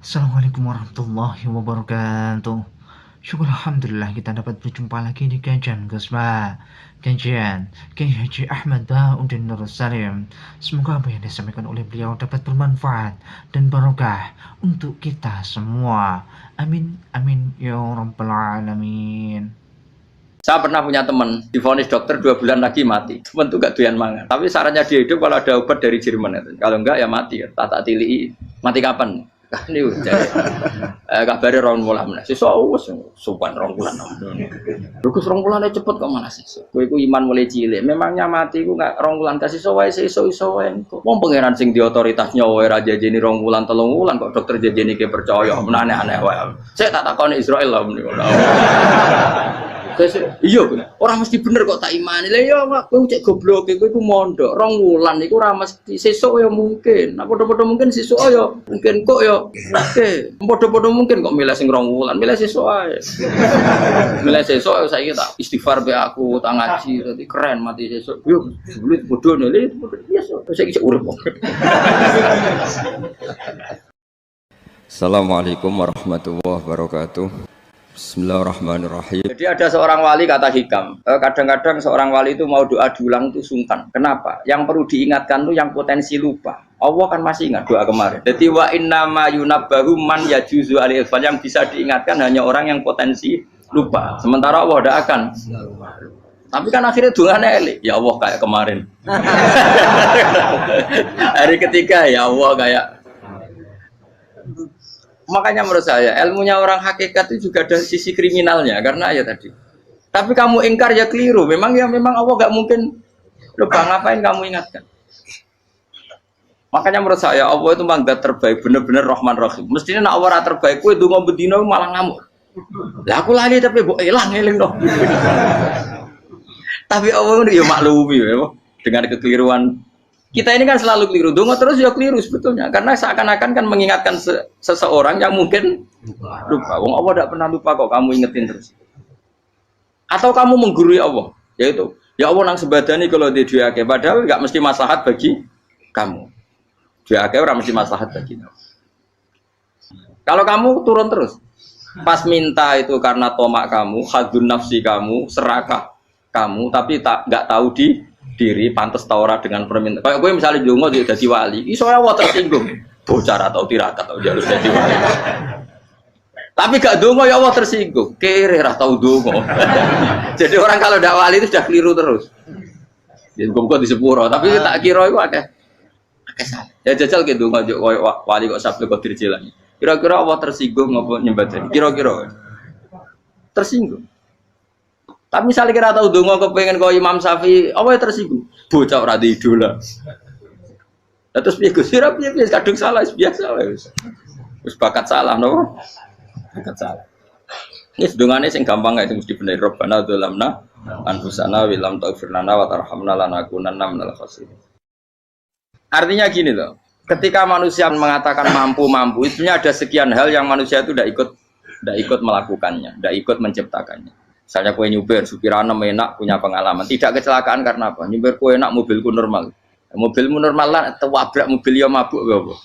Assalamualaikum warahmatullahi wabarakatuh. Syukur Alhamdulillah kita dapat berjumpa lagi di kajian Gusma, kajian Kiai Haji Ahmad Dauddin Nur Salim. Semoga apa yang disampaikan oleh beliau dapat bermanfaat dan barokah untuk kita semua. Amin amin ya rabbal alamin. Saya pernah punya teman, divonis dokter 2 bulan lagi mati. Teman tuh gak doyan mangan. Tapi sarannya dia hidup kalau ada obat dari Jerman itu. Kalau enggak ya mati. Tak tili. Mati kapan? Ini udah. Kabarnya rong bulan mana? Siswa supan rong bulan. Bagus rong bulan cepet kok mana sih? Gue ku iman mulai cilik. Memangnya mati ku nggak rong bulan kasih soai iso wae. Wong pangeran sing di otoritasnya wae raja jeni rong bulan 3 bulan kok dokter jeni ke percaya. Aneh-aneh wae. Saya tak takoni Israel lah meniku. Iya, orang mesti bener kok tak imani. Lah iya, kowe cek goblok, kowe iku mondok 2 wulan iku ora mesti sesuk ya mungkin. Nah padha-padha mungkin sesuk ya mungkin kok ya mungkin. Padha-padha mungkin kok milih sing 2 wulan, milih sesuk ae. Milih sesuk saiki tak istighfar be aku, tak ngaji, dadi keren mati sesuk. Yo, sulit bodoh nih, biasa. Saiki urip kok. Assalamualaikum warahmatullahi wabarakatuh. Bismillahirrahmanirrahim. Jadi ada seorang wali kata hikam, kadang-kadang seorang wali itu mau doa diulang itu sungkan. Kenapa? Yang perlu diingatkan tuh yang potensi lupa. Allah kan masih ingat doa kemarin. Jadi wa inna ma yunabbahu man yajuzu al-ighfal, yang bisa diingatkan hanya orang yang potensi lupa. Sementara Allah tidak akan. Tapi kan akhirnya doanya elik. Ya Allah kayak kemarin. Hari ketiga ya Allah kayak. Makanya menurut saya ilmunya orang hakikat itu juga ada sisi kriminalnya karena ya tadi. Tapi kamu ingkar ya keliru. Memang Allah gak mungkin lupa, ngapain kamu ingatkan? Makanya menurut saya Allah itu mangga terbaik, bener-bener Rahman Rahim. Mestinya nak Allah terbaik, kue dungo bedino malah ngamuk. Lah aku lali tapi mbok eling dong. Tapi Allah itu ya maklumi ya, dengan kekeliruan. Kita ini kan selalu keliru, dongo terus ya keliru sebetulnya, karena seakan-akan kan mengingatkan seseorang yang mungkin lupa. Wong Allah tidak pernah lupa kok, kamu ingetin terus. Atau kamu menggurui Allah, yaitu ya Allah nang sebadani kalau di diake, padahal nggak mesti maslahat bagi kamu. Diake orang mesti maslahat bagi kamu. Kalau kamu turun terus, pas minta itu karena tomak kamu, hadun nafsi kamu, serakah kamu, tapi nggak tahu diri pantas taura dengan permintaan. Kayak gue misalnya jongo jadi wali, iso Allah tersinggung, bocor atau tirakat atau jalur jadi wali. Tapi gak dongo ya Allah tersinggung, kere rah tahu dongo. Jadi orang kalau tidak wali itu sudah keliru terus. Jadi gue di sepuro, tapi tak kira itu akeh salah. Ya jajal gitu dongo wali kok sabtu kok dirjelang. Kira-kira Allah tersinggung ngapa nyembah jadi? Kira-kira tersinggung. Tapi misalnya kira tahu dongo kepengen kau Imam Syafi'i, apa yang tersinggung? Bocah ora di idola. Terus piye Gus? Piye kadung salah biasa wis. Wis bakat salah no. Bakat salah. Ini dongane sing gampang ae mesti bener Rabbana dzalamna anfusana wa lam taghfir lana wa tarhamna lanakunanna minal khasirin. Artinya gini loh. Ketika manusia mengatakan mampu, itu ada sekian hal yang manusia itu tidak ikut melakukannya, tidak ikut menciptakannya. Misalnya kue nyuber, supirana enak, punya pengalaman. Tidak kecelakaan karena apa? Nyuber kue enak, mobilku normal. Mobilmu normal lah, terwabrak mobil yang mabuk. Gak.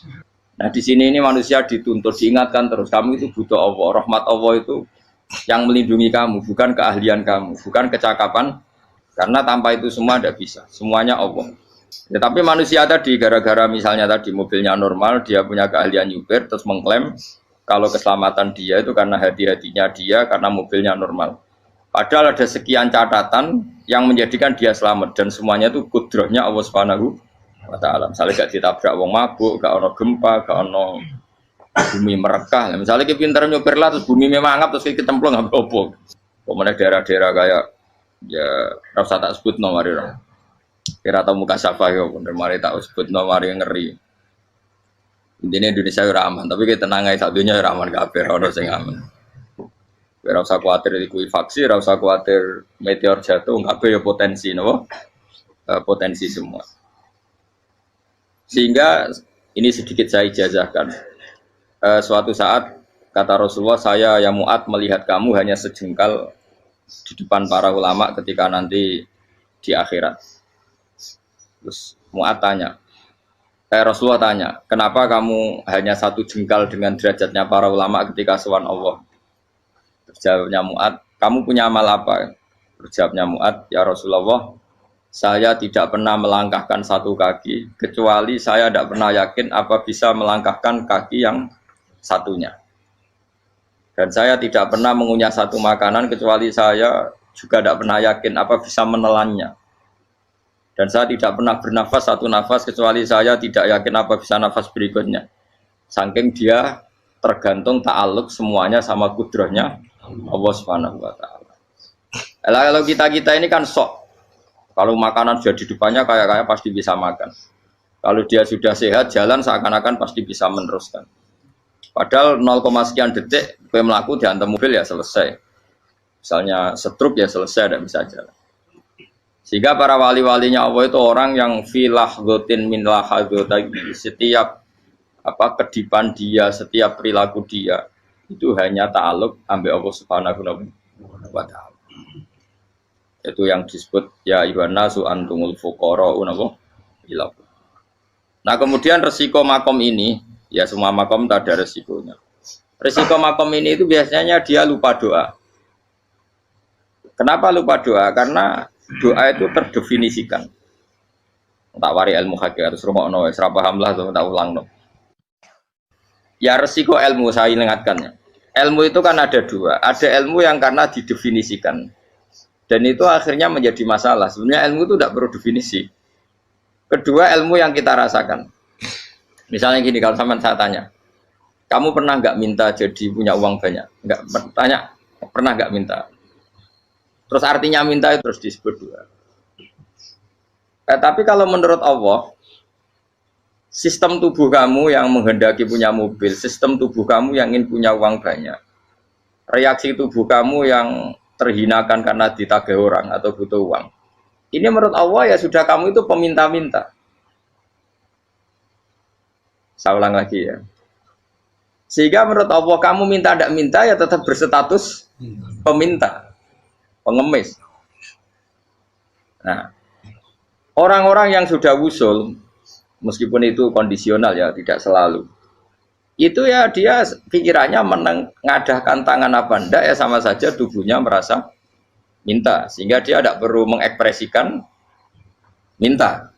Nah di sini ini manusia dituntut, diingatkan terus. Kamu itu butuh Allah. Rahmat Allah itu yang melindungi kamu, bukan keahlian kamu, bukan kecakapan. Karena tanpa itu semua tidak bisa. Semuanya Allah. Ya, tapi manusia tadi, gara-gara misalnya tadi mobilnya normal, dia punya keahlian nyuber, terus mengklaim kalau keselamatan dia itu karena hati-hatinya dia, karena mobilnya normal. Padahal ada sekian catatan yang menjadikan dia selamat dan semuanya itu kudrahnya Allah Subhanahu wa taala. Misalnya gak ditabrak wong mabuk, gak ono gempa, gak ono bumi merekah. Misalnya kita pintar nyopir lah terus bumi memangap terus kita cemplung nggak apa-apa. Kemudian daerah-daerah kayak ya rasa tak sebut nomor orang. Kira tahu muka siapa ya, bener mari tak sebut nomor yang ngeri. Intinya Indonesia ora aman, tapi kita tenang aja satunya ora aman kabeh, ora sing aman. Ora usah kuatir likuifaksi, ora usah kuatir meteor jatuh, kabeh ya potensi no? Potensi semua. Sehingga ini sedikit saya ijazahkan. Suatu saat kata Rasulullah, saya ya Mu'ad melihat kamu hanya sejengkal di depan para ulama ketika nanti di akhirat. Terus Mu'ad tanya, Rasulullah tanya, kenapa kamu hanya satu jengkal dengan derajatnya para ulama ketika sowan Allah? Terus jawabnya Mu'ad, kamu punya amal apa? Terus jawabnya Mu'ad, ya Rasulullah, saya tidak pernah melangkahkan satu kaki, kecuali saya tidak pernah yakin apa bisa melangkahkan kaki yang satunya. Dan saya tidak pernah mengunyah satu makanan, kecuali saya juga tidak pernah yakin apa bisa menelannya. Dan saya tidak pernah bernafas satu nafas kecuali saya tidak yakin apa bisa nafas berikutnya. Saking dia tergantung ta'aluk semuanya sama kudrahnya Allah Subhanahu wa taala. Kalau kita ini kan sok. Kalau makanan sudah di depannya kayak pasti bisa makan. Kalau dia sudah sehat jalan seakan-akan pasti bisa meneruskan. Padahal 0, sekian detik gue melaku dihantam mobil ya selesai. Misalnya stroke ya selesai dan bisa jalan. Sehingga para wali-walinya Allah itu orang yang filah gotin min lahadotagi, setiap kedipan dia, setiap perilaku dia itu hanya ta'aluk ambil Allah Subhanahu wa taala. Itu yang disebut ya ayyuhan nasu antumul fuqara'u ila. Nah, kemudian resiko makom ini, ya semua makom tak ada resikonya. Resiko makom ini itu biasanya dia lupa doa. Kenapa lupa doa? Karena doa itu terdefinisikan. Tak wari ilmu hakikat terus rumokno wis ra paham lah tak ulang no. Ya resiko ilmu saya ingatkannya. Ilmu itu kan ada dua. Ada ilmu yang karena didefinisikan. Dan itu akhirnya menjadi masalah. Sebenarnya ilmu itu tidak perlu definisi. Kedua ilmu yang kita rasakan. Misalnya gini, kalau sama saya tanya, kamu pernah nggak minta jadi punya uang banyak? Nggak tanya, pernah nggak minta? Terus artinya minta itu terus disebut dua. Tapi kalau menurut Allah, sistem tubuh kamu yang menghendaki punya mobil, sistem tubuh kamu yang ingin punya uang banyak, reaksi tubuh kamu yang terhinakan karena ditagih orang atau butuh uang, ini menurut Allah ya sudah kamu itu peminta-minta. Saya ulang lagi ya. Sehingga menurut Allah kamu minta tidak minta ya tetap berstatus peminta. Pengemis. Nah, orang-orang yang sudah wusul, meskipun itu kondisional ya, tidak selalu. Itu ya dia pikirannya mengadahkan tangan apa enggak ya sama saja tubuhnya merasa minta. Sehingga dia tidak perlu mengekspresikan minta.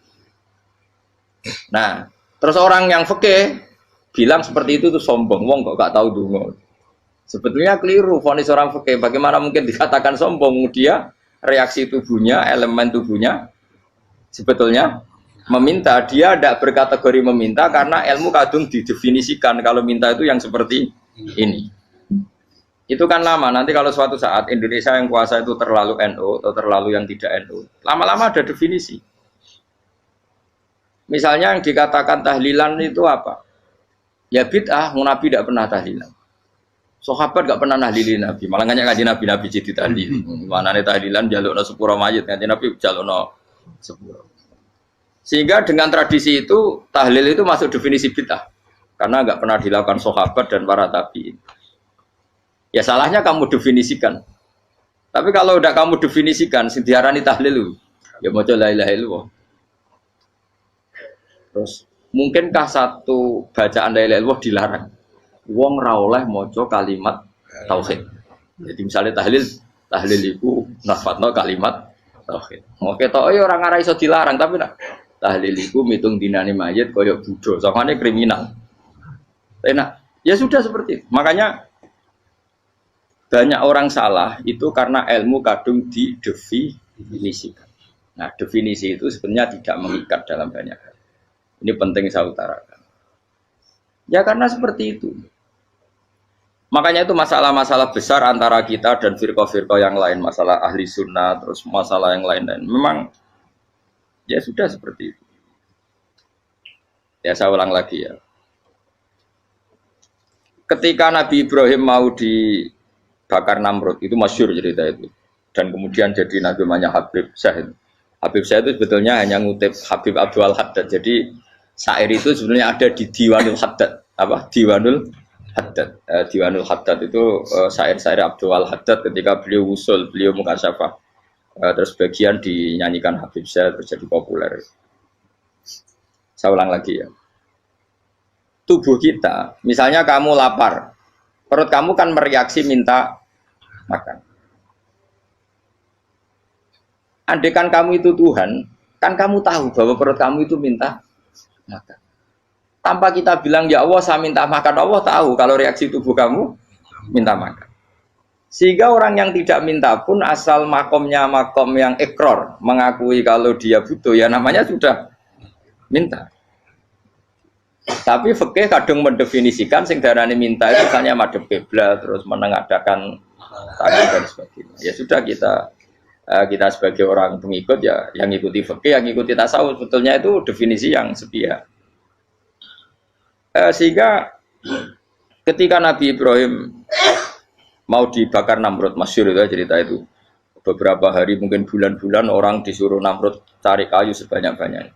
Nah, terus orang yang fikih bilang seperti itu tuh sombong, wong kok gak tahu dungo. Sebetulnya keliru vonis orang fikih. Bagaimana mungkin dikatakan sombong? Dia reaksi tubuhnya, elemen tubuhnya sebetulnya meminta. Dia tidak berkategori meminta karena ilmu kadung didefinisikan kalau minta itu yang seperti ini. Itu kan lama. Nanti kalau suatu saat Indonesia yang kuasa itu terlalu NU atau terlalu yang tidak NU, lama-lama ada definisi. Misalnya yang dikatakan tahlilan itu apa? Ya bid'ah, Nabi tidak pernah tahlilan. Sahabat gak pernah nahlili Nabi, malah ngaji Nabi jadi tahlil. Mana nih tahlilan jalukno sepuro mayit, ngaji Nabi jalukno sepuro. Sehingga dengan tradisi itu tahlil itu masuk definisi bid'ah, karena gak pernah dilakukan sahabat dan para tabi'in. Ya salahnya kamu definisikan. Tapi kalau udah kamu definisikan, diarani tahlil, ya maca la ilaha illallah. Terus mungkinkah satu bacaan la ilaha illallah dilarang? Wong ra oleh maca kalimat tauhid. Jadi misalnya tahlil iku nafadno kalimat tauhid. Oke tok ya ora ngara iso dilarang tapi nak tahlil iku mitung dinane mayit kaya Buddha, sangane kriminal. Enak. Ya sudah seperti itu. Makanya banyak orang salah itu karena ilmu kadung didefinisikan. Nah, definisi itu sebenarnya tidak mengikat dalam banyak hal. Ini penting saya utarakan. Ya karena seperti itu. Makanya itu masalah-masalah besar antara kita dan firqah-firqah yang lain, masalah ahli sunnah, terus masalah yang lain-lain. Memang ya sudah seperti itu. Ya saya ulang lagi ya. Ketika Nabi Ibrahim mau dibakar Namrud, itu masyhur cerita itu. Dan kemudian jadi Nabi namanya Habib Syahid. Habib Syahid itu sebetulnya hanya ngutip Habib Abdul Haddad. Jadi syair itu sebenarnya ada di Diwanul Haddad. Apa? Diwanul Haddad. Diwanul Haddad itu syair-syair Abdul Haddad ketika beliau usul, beliau mukasyafah. Terus bagian dinyanyikan Habib Syahid terus jadi populer. Saya ulang lagi ya. Tubuh kita, misalnya kamu lapar, perut kamu kan mereaksi minta makan. Andaikan kamu itu Tuhan, kan kamu tahu bahwa perut kamu itu minta makan. Tanpa kita bilang, ya Allah saya minta makan, Allah tahu kalau reaksi tubuh kamu minta makan. Sehingga orang yang tidak minta pun asal makomnya makom yang ikror, mengakui kalau dia butuh, ya namanya sudah minta. Tapi fikih kadang mendefinisikan sing darane minta itu hanya madhep kiblat terus menengadakan tangan dan sebagainya. Ya sudah kita sebagai orang pengikut ya yang ikuti fikih, yang ikuti tasawuf, sebetulnya itu definisi yang sepihak. Sehingga ketika Nabi Ibrahim mau dibakar Namrud, masyhur itu cerita itu. Beberapa hari mungkin bulan-bulan orang disuruh Namrud cari kayu sebanyak-banyaknya.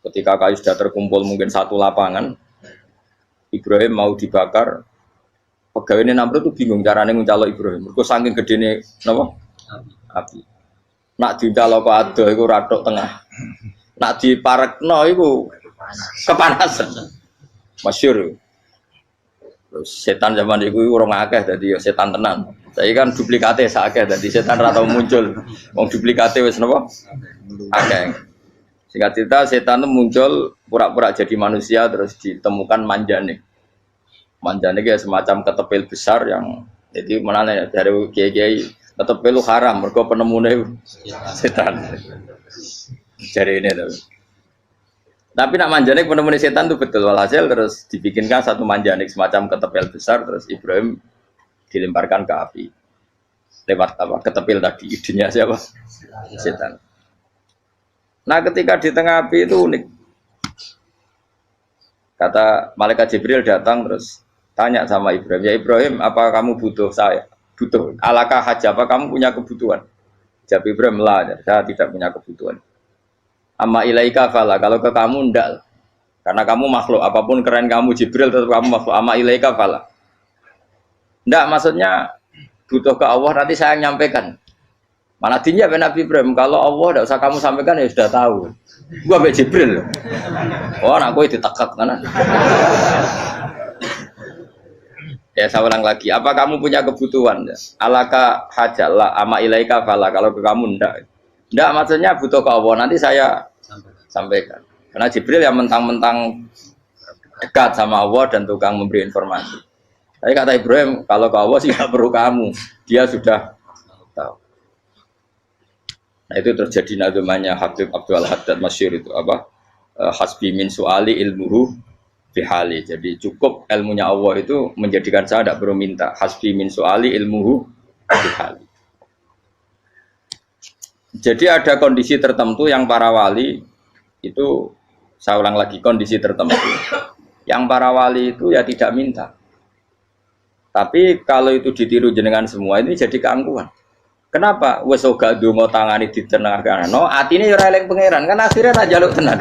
Ketika kayu sudah terkumpul mungkin satu lapangan, Ibrahim mau dibakar. Pegawai ini Namrud itu bingung caranya mencalok Ibrahim. Mereka saking gedene napa? Api. Nak dincalok kok ado iku ratok tengah. Nak diparekno iku kepanasan. Masyhur. Terus setan zaman itu orang akeh dadi ya setan tenan. Saya kan duplikate sakeh dadi setan ra tau muncul. Wong duplikate wis napa? Akeh. Singkat cerita setan itu muncul pura-pura jadi manusia terus ditemukan manjane. Manjane kayak semacam ketepil besar yang jadi mana dari kiai-kiai ketepil haram mergo penemune setan. Jadi ini tuh. Tapi nak manjane penemune setan itu betul walhasil terus dibikinkan satu manjane semacam ketepil besar terus Ibrahim dilemparkan ke api. Lewat apa? Ketepil tadi idenya siapa? Setan. Nah ketika di tengah api itu unik. Kata malaikat Jibril datang terus tanya sama Ibrahim, ya Ibrahim apa kamu butuh saya? Butuh. Alakah haja apa kamu punya kebutuhan? Jawab Ibrahim lah, saya tidak punya kebutuhan. Amma ilaika fala, kalau ke kamu ndak. Karena kamu makhluk, apapun keren kamu Jibril tetap kamu makhluk. Amma ilaika fala. Ndak maksudnya butuh ke Allah nanti saya nyampaikan. Mana dinya Nabi Ibrahim kalau Allah tidak usah kamu sampaikan ya sudah tahu. Gua ambek Jibril. Oh, anak gue ditekak kan. Ya saya ulang lagi, apa kamu punya kebutuhan? Alaka hajalah ama ilaika fala kalau ke kamu ndak. Ndak maksudnya butuh ke Allah nanti saya sampaikan. Karena Jibril yang mentang-mentang dekat sama Allah dan tukang memberi informasi. Tapi kata Ibrahim kalau ke Allah sih nggak perlu kamu, dia sudah tahu. Nah itu terjadi nazamanya Habib Abdul Haddad masyhur itu apa? Hasbi min su'ali ilmuhu bihali. Jadi cukup ilmunya Allah itu menjadikan saya tidak perlu minta. Hasbi min su'ali ilmuhu bihali. Jadi ada kondisi tertentu yang para wali itu, saya ulang lagi, kondisi tertentu yang para wali itu ya tidak minta. Tapi kalau itu ditiru jenengan semua ini jadi keangkuhan. Kenapa? Wes ora ndonga tangane ditenangkan. No, atine ya ora eling pangeran, kan akhirnya tak jaluk tenan.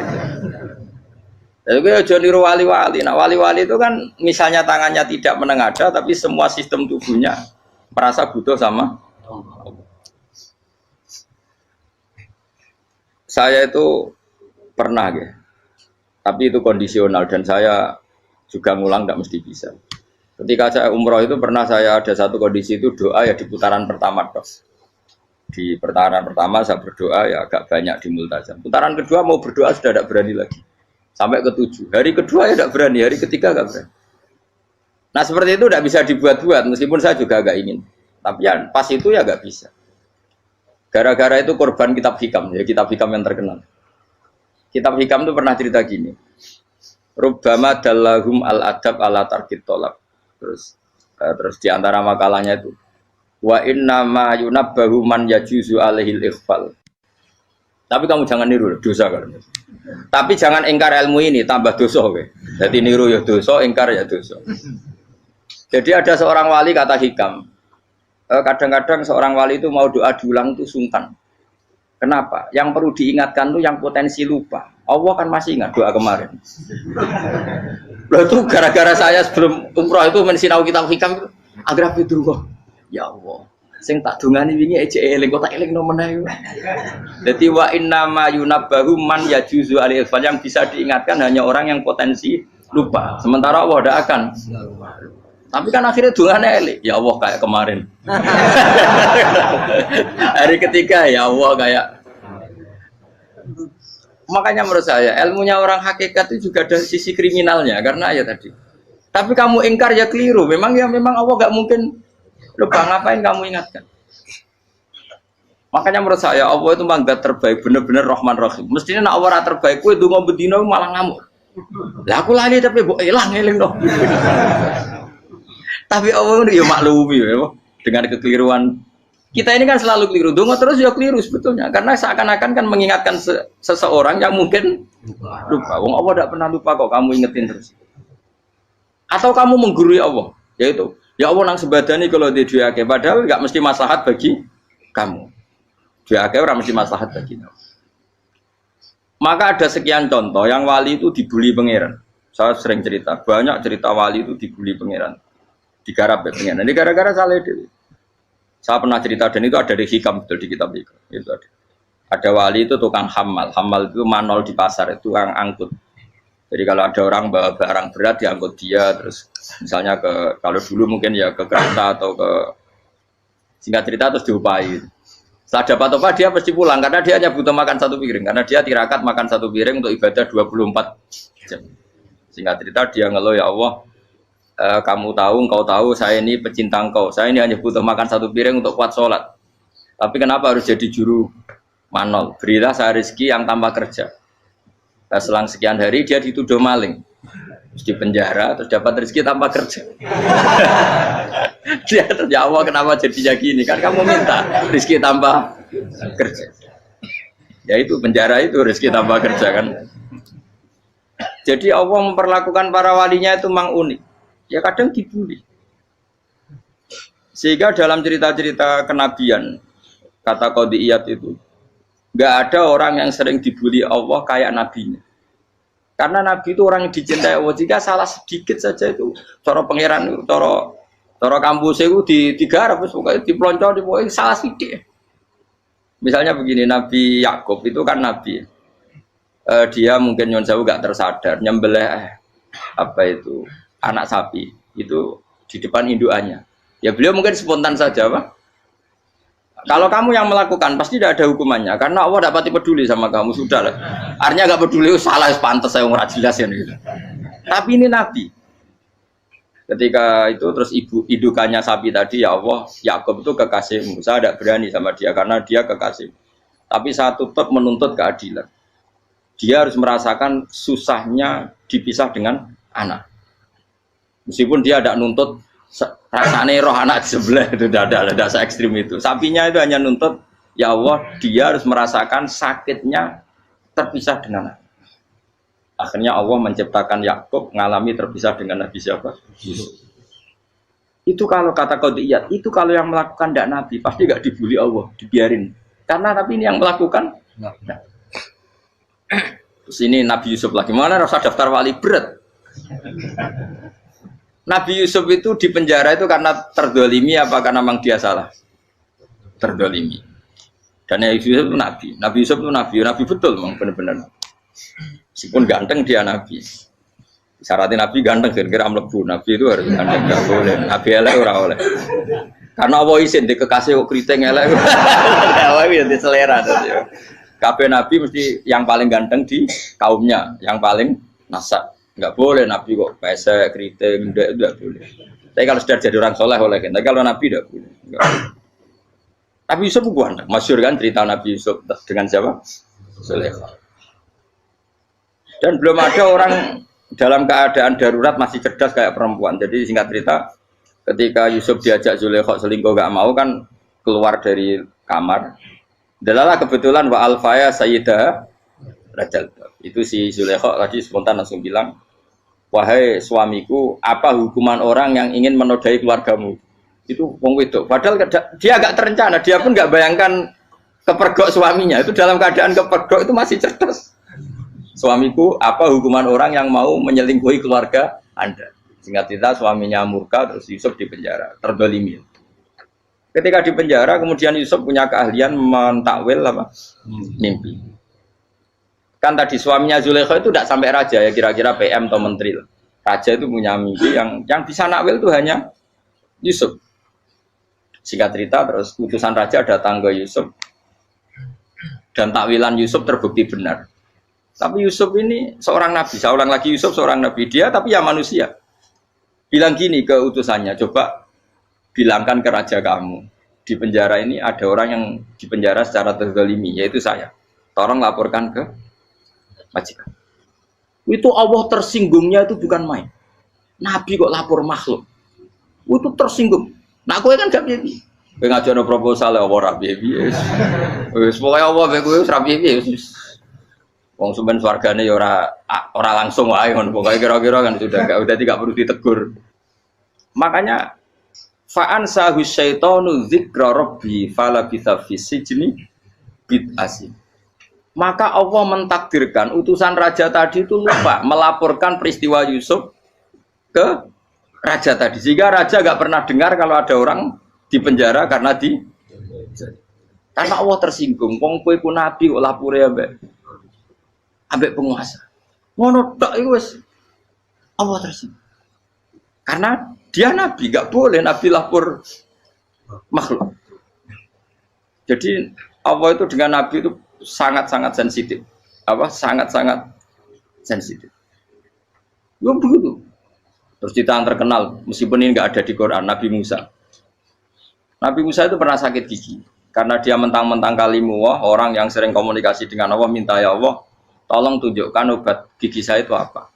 Lha kowe aja niru wali-wali. Nah, wali-wali itu kan misalnya tangannya tidak menengadah tapi semua sistem tubuhnya merasa butuh sama Allah. Saya itu pernah ya. Tapi itu kondisional dan saya juga ngulang tidak mesti bisa. Ketika saya umroh itu pernah saya ada satu kondisi itu doa ya di putaran pertama toh. Di putaran pertama saya berdoa ya agak banyak di multazam. Putaran kedua mau berdoa sudah tidak berani lagi. Sampai ke-7. Hari kedua ya tidak berani, hari ketiga tidak berani. Nah seperti itu tidak bisa dibuat-buat meskipun saya juga agak ingin. Tapi ya pas itu ya nggak bisa. Gara-gara itu korban kitab hikam, ya kitab hikam yang terkenal. Kitab hikam itu pernah cerita gini. Rubbama dallahum al-adab ala tarkit tolak. Terus di antara makalahnya itu wa inna ma yunabbahu man yajuzu alaihil ikhfal. Tapi kamu jangan niru dosa kan. Tapi jangan ingkar ilmu ini tambah dosa kowe. Jadi niru ya dosa, ingkar ya dosa. Jadi ada seorang wali kata hikam. Kadang-kadang seorang wali itu mau doa diulang itu sungkan. Kenapa? Yang perlu diingatkan tuh yang potensi lupa. Allah kan masih ingat doa kemarin. Loh itu gara-gara saya sebelum umroh itu mensinau kitab hikam itu agar itu ya Allah. Sing tak dongani wingi ejek eling kok tak elingno meneh. Dadi wa inna ma yunabbahu man yajuzu alil yang bisa diingatkan hanya orang yang potensi lupa. Sementara Allah tidak akan. Tapi kan akhirnya dongane eling. Ya Allah kayak kemarin. Hari ketiga ya Allah kayak. Makanya menurut saya ilmunya orang hakikat itu juga ada sisi kriminalnya karena ya tadi. Tapi kamu ingkar ya keliru. Memang Allah gak mungkin lupa, ngapain kamu ingatkan? Makanya menurut saya Allah itu mangga terbaik, bener-bener Rahman Rahim. Mestinya nak Allah terbaik, kue dungo bedino malah ngamuk. Lah aku lali tapi mbok eling dong. Tapi Allah itu ya maklumi ya, dengan kekeliruan. Kita ini kan selalu keliru, dungo terus ya keliru sebetulnya. Karena seakan-akan kan mengingatkan seseorang yang mungkin lupa. Wong Allah tidak pernah lupa kok, kamu ingetin terus. Atau kamu menggurui Allah, yaitu ya Allah nang sebadani kalau di duake padahal enggak mesti maslahat bagi kamu. Duake ora mesti maslahat bagi kamu. Maka ada sekian contoh yang wali itu dibully pangeran. Saya sering cerita, banyak cerita wali itu dibully pangeran. Digarap pangeran. Ini gara-gara salah dewi. Saya pernah cerita dan itu ada di hikam betul di kitab itu. Itu ada. Ada wali itu tukang hamal. Hamal itu manol di pasar, itu tukang angkut. Jadi kalau ada orang bawa barang berat diangkut dia, terus misalnya kalau dulu mungkin ya ke kereta atau ke singkat cerita terus diupahi. Setelah dapat apa dia pasti pulang karena dia hanya butuh makan satu piring karena dia tirakat makan satu piring untuk ibadah 24 jam. Singkat cerita dia ngeluh ya Allah, kamu tahu, engkau tahu saya ini pecinta engkau, saya ini hanya butuh makan satu piring untuk kuat sholat. Tapi kenapa harus jadi juru manol? Berilah saya rezeki yang tanpa kerja. Nah, selang sekian hari dia dituduh maling, terus di penjara, terus dapat rezeki tanpa kerja. Dia terjawab kenapa jadinya gini? Kan kamu minta rezeki tanpa kerja. Ya itu penjara itu rezeki tanpa kerja kan. Jadi Allah memperlakukan para walinya itu memang unik. Ya kadang dibully. Sehingga dalam cerita-cerita kenabian kata Qadiyat itu nggak ada orang yang sering dibully Allah kayak nabinya. Karena nabi itu orang yang dicintai Allah. Jika salah sedikit saja itu, cara pangeran, cara kampus itu digarap, pokoknya dipelonco, pokoknya salah sedikit. Misalnya begini, Nabi Yakub itu kan nabi. Dia mungkin nyon sewu nggak tersadar nyembelih anak sapi itu di depan indukannya. Ya beliau mungkin spontan saja, Pak. Kalau kamu yang melakukan pasti tidak ada hukumannya karena Allah tidak pati peduli sama kamu, sudah lah. Artinya nggak peduli, salah pantas saya nggak jelasin gitu. Tapi ini Nabi. Ketika itu terus indukannya sapi tadi ya Allah, Yakub itu kekasihmu. Saya tidak berani sama dia karena dia kekasih. Tapi saya tetap menuntut keadilan. Dia harus merasakan susahnya dipisah dengan anak. Meskipun dia tidak nuntut rasanya roh anak sebelah itu tidak se ekstrim itu. Sapinya itu hanya nuntut ya Allah dia harus merasakan sakitnya terpisah dengan anak. Akhirnya Allah menciptakan Yakub mengalami terpisah dengan Nabi siapa? Yusuf. Itu kalau kata Qadiyat, itu kalau yang melakukan tidak Nabi pasti gak dibully Allah, dibiarin. Karena tapi ini yang melakukan. Nah. Terus ini Nabi Yusuf lagi mana rasa daftar wali berat. Nabi Yusuf itu di penjara itu karena terdolimi apa karena memang dia salah? Terdolimi. Dan Nabi Yusuf itu Nabi. Nabi Yusuf itu Nabi betul memang benar-benar. Meskipun ganteng dia Nabi. Syaratnya Nabi ganteng kira-kira mlebu. Nabi itu harus ganteng, enggak boleh. Nabi elek ora oleh. Karena Allah izin di kekasih kok kriting elek. Allah itu di selera tadi. Kabeh Nabi mesti yang paling ganteng di kaumnya, yang paling nasab. Enggak boleh Nabi kok pesek, keriting, enggak boleh. Tapi kalau sudah jadi orang soleh oleh kan. Tapi kalau Nabi enggak boleh. Nabi Yusuf bukan, masyhur kan cerita Nabi Yusuf dengan siapa? Zulaikha. Dan belum ada orang dalam keadaan darurat masih cerdas kayak perempuan. Jadi singkat cerita, ketika Yusuf diajak Zulaikha selingkuh enggak mau kan keluar dari kamar. Dalalah kebetulan wa alfaya sayyidah Rajal. Itu si Zulaikha tadi spontan langsung bilang, wahai suamiku, apa hukuman orang yang ingin menodai keluargamu? Itu wong wedok. Padahal dia agak terencana, dia pun nggak bayangkan kepergok suaminya. Itu dalam keadaan kepergok itu masih cerdas. Suamiku, apa hukuman orang yang mau menyelingkuhi keluarga Anda? Singkat cerita suaminya murka, terus Yusuf di penjara, terdolimi. Ketika di penjara, kemudian Yusuf punya keahlian mentakwil apa? Mimpi. Kan tadi suaminya Zulaikha itu tidak sampai raja ya, kira-kira PM atau menteri. Raja itu punya mimpi yang bisa nakwil itu hanya Yusuf. Singkat cerita, terus utusan raja datang ke Yusuf dan takwilan Yusuf terbukti benar. Tapi Yusuf ini seorang nabi, saya ulang lagi Yusuf seorang nabi dia, tapi ya manusia. Bilang gini ke utusannya, coba bilangkan ke raja kamu, di penjara ini ada orang yang di penjara secara terzalimi, yaitu saya. Tolong laporkan ke majikan. Itu Allah tersinggungnya itu bukan main. Nabi kok lapor makhluk. Itu tersinggung. Nah, kowe kan gak piye. Kowe ngajono proposal ya ora piye. Wis pokoke Allah kowe wis ra piye. Wong sampean swargane ya ora langsung wae ngono. Pokoke kira-kira kan sudah gak perlu ditegur. Makanya fa'an sahu syaitanu dzikra rabbi fala bitha fi sijni bid'asin. Maka Allah mentakdirkan utusan raja tadi itu lupa melaporkan peristiwa Yusuf ke raja tadi. Sehingga raja gak pernah dengar kalau ada orang di penjara karena Allah tersinggung. Wong kowe ku nabi kok lapore ambek penguasa. Ngono tok iku wis Allah tersinggung. Karena dia nabi, gak boleh nabi lapor makhluk. Jadi Allah itu dengan nabi itu sangat-sangat sensitif. Sangat-sangat sensitif. Ya begitu. Terus cerita yang terkenal, meskipun ini nggak ada di Quran, Nabi Musa. Nabi Musa itu pernah sakit gigi. Karena dia mentang-mentang kalimullah, orang yang sering komunikasi dengan Allah, minta ya Allah, tolong tunjukkan obat gigi saya itu apa.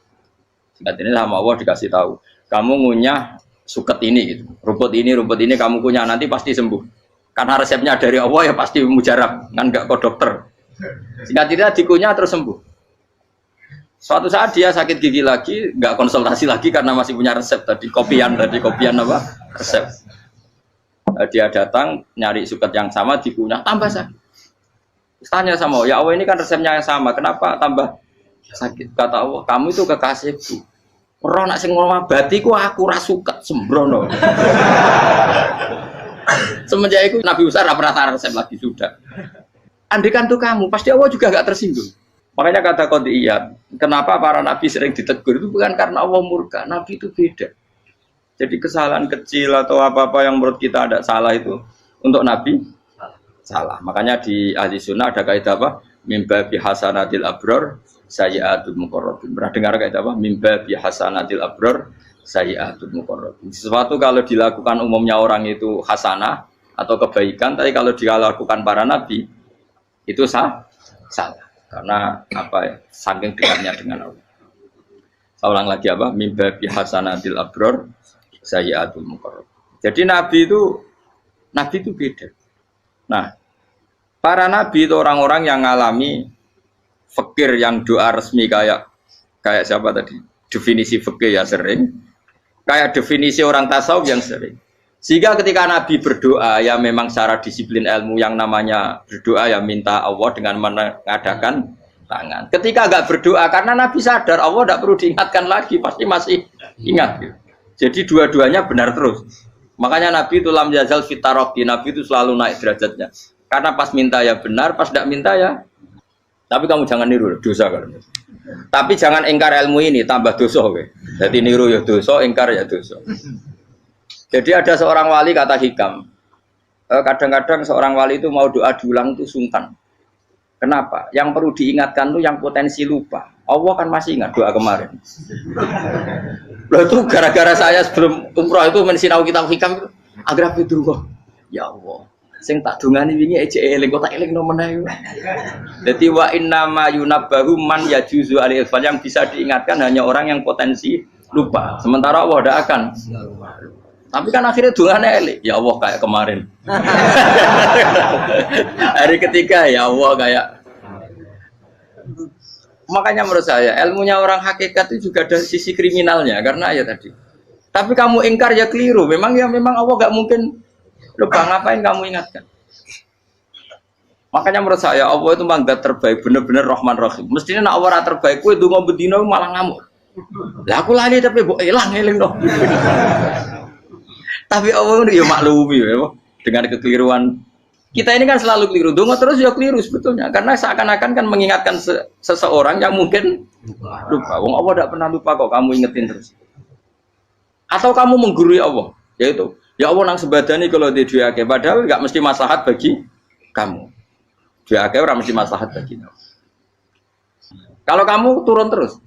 Singkat ini sama Allah dikasih tahu. Kamu ngunyah suket ini gitu. Rumput ini kamu kunyah nanti pasti sembuh. Karena resepnya dari Allah ya pasti mujarab, kan nggak kok dokter. Singkat cerita dikunyah terus sembuh. Suatu saat dia sakit gigi lagi, nggak konsultasi lagi karena masih punya resep tadi kopian apa resep. Dia datang nyari suket yang sama dikunyah tambah sakit. Tanya sama Allah, ya Allah ini kan resepnya yang sama, kenapa tambah sakit? Kata Allah, kamu itu kekasihku. Ora nak sing ngobati ku aku ra suket sembrono. Semenjak itu Nabi Musa pernah resep lagi sudah. Andikan tuh kamu, pasti Allah juga gak tersinggung. Makanya kata Qadiyat, kenapa para nabi sering ditegur itu bukan karena Allah murka, nabi itu beda. Jadi kesalahan kecil atau apa-apa yang menurut kita ada salah itu untuk nabi salah. Makanya di ahli sunnah ada kaidah apa? Mimba bihasanatil abror sayyi'atul muqarrabin. Pernah dengar kaidah apa? Mimba bihasanatil abror sayyi'atul muqarrabin. Sesuatu kalau dilakukan umumnya orang itu hasanah atau kebaikan, tapi kalau dilakukan para nabi itu salah. Karena apa ya? Saking dekatnya dengan Allah. Saya ulang lagi apa? Mimba bihasanatil abror sayyi'atul muqarrabin. Jadi nabi itu beda. Nah, para nabi itu orang-orang yang ngalami fikir yang doa resmi kayak siapa tadi? Definisi fikir ya sering. Kayak definisi orang tasawuf yang sering. Sehingga ketika Nabi berdoa ya memang secara disiplin ilmu yang namanya berdoa ya minta Allah dengan mengadakan tangan. Ketika enggak berdoa karena Nabi sadar Allah tidak perlu diingatkan lagi, pasti masih ingat. Gitu. Jadi dua-duanya benar terus. Makanya Nabi itu lam yazal fitaroki, Nabi itu selalu naik derajatnya. Karena pas minta ya benar, pas tidak minta ya. Tapi kamu jangan niru dosa kan. Tapi jangan ingkar ilmu ini tambah dosa. Okay? Jadi niru ya dosa, ingkar ya dosa. Jadi ada seorang wali kata hikam, kadang-kadang seorang wali itu mau doa diulang itu sungkan. Kenapa? Yang perlu diingatkan itu yang potensi lupa. Allah kan masih ingat doa kemarin. Loh itu gara-gara saya sebelum umroh itu mensinau kitab hikam itu agar fidrullah. Ya Allah, sing tak dungani wingi ejek eling kok tak eling no meneh. Dadi wa inna ma yunabbahu man yajuzu alil yang bisa diingatkan hanya orang yang potensi lupa. Sementara Allah tidak akan. Tapi kan akhirnya dungane eling. Ya Allah kayak kemarin. Hari ketiga ya Allah kayak. Makanya menurut saya ilmunya orang hakikat itu juga ada sisi kriminalnya karena ya tadi. Tapi kamu ingkar ya keliru. Memang Allah gak mungkin lupa, ngapain kamu ingatkan. Makanya menurut saya Allah itu memang zat terbaik, bener-bener Rahman Rahim. Mestinya nak Allah terbaik, kowe donga bedino malah ngamuk. Lah aku lali tapi mbok eling dong. Tapi Allah itu ya maklumi ya. dengan kekeliruan. Kita ini kan selalu keliru. Dongo terus ya keliru sebetulnya. Karena seakan-akan kan mengingatkan seseorang yang mungkin lupa. Wong Allah tidak pernah lupa kok, kamu ingetin terus. Atau kamu menggurui Allah, yaitu ya Allah nang sebadani kalau di duake, padahal nggak mesti maslahat bagi kamu. Duake orang mesti maslahat bagi kamu. Kalau kamu turun terus,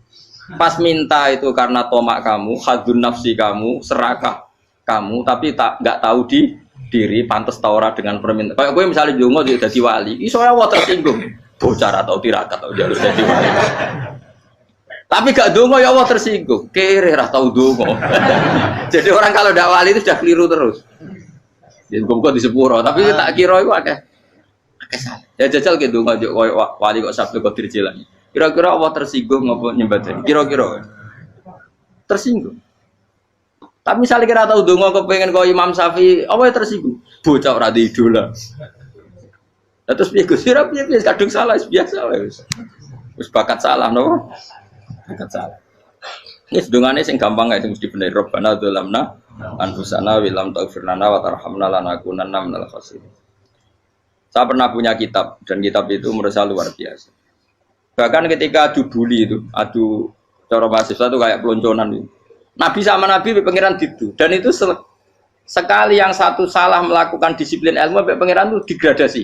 pas minta itu karena tomak kamu, hadun nafsi kamu, serakah kamu, tapi nggak tahu diri, pantas taura dengan permintaan. Kayak gue misalnya jongo jadi wali, iso Allah tersinggung, bocor atau tirakat atau jalur jadi wali. Tapi gak dongo ya Allah tersinggung, kere rah tahu dongo. Jadi orang kalau tidak wali itu sudah keliru terus. Jadi kok di sepuro, tapi tak kira itu akeh salah. Ya jajal ke dongo wali kok sabtu kok dirjelan. Kira-kira Allah tersinggung ngopo nyembadani? Kira-kira tersinggung. Tapi misalnya kira tahu dongo kepengen kau Imam Syafi'i, apa yang tersinggung? Bocah ora di idola. Terus piye Gus? Piye kadung salah biasa wis. Wis bakat salah no. Bakat salah. Ini sedungane sing gampang gak mesti bener. Rabbana dzalamna anfusana wa lam taghfir lana wa tarhamna lanakunanna minal khasirin. Saya pernah punya kitab dan kitab itu menurut saya luar biasa. Bahkan ketika adu bully itu, adu cara mahasiswa itu kayak pelonconan itu. Nabi sama Nabi pengiran gitu, dan itu sekali yang satu salah melakukan disiplin ilmu, pengiran itu degradasi.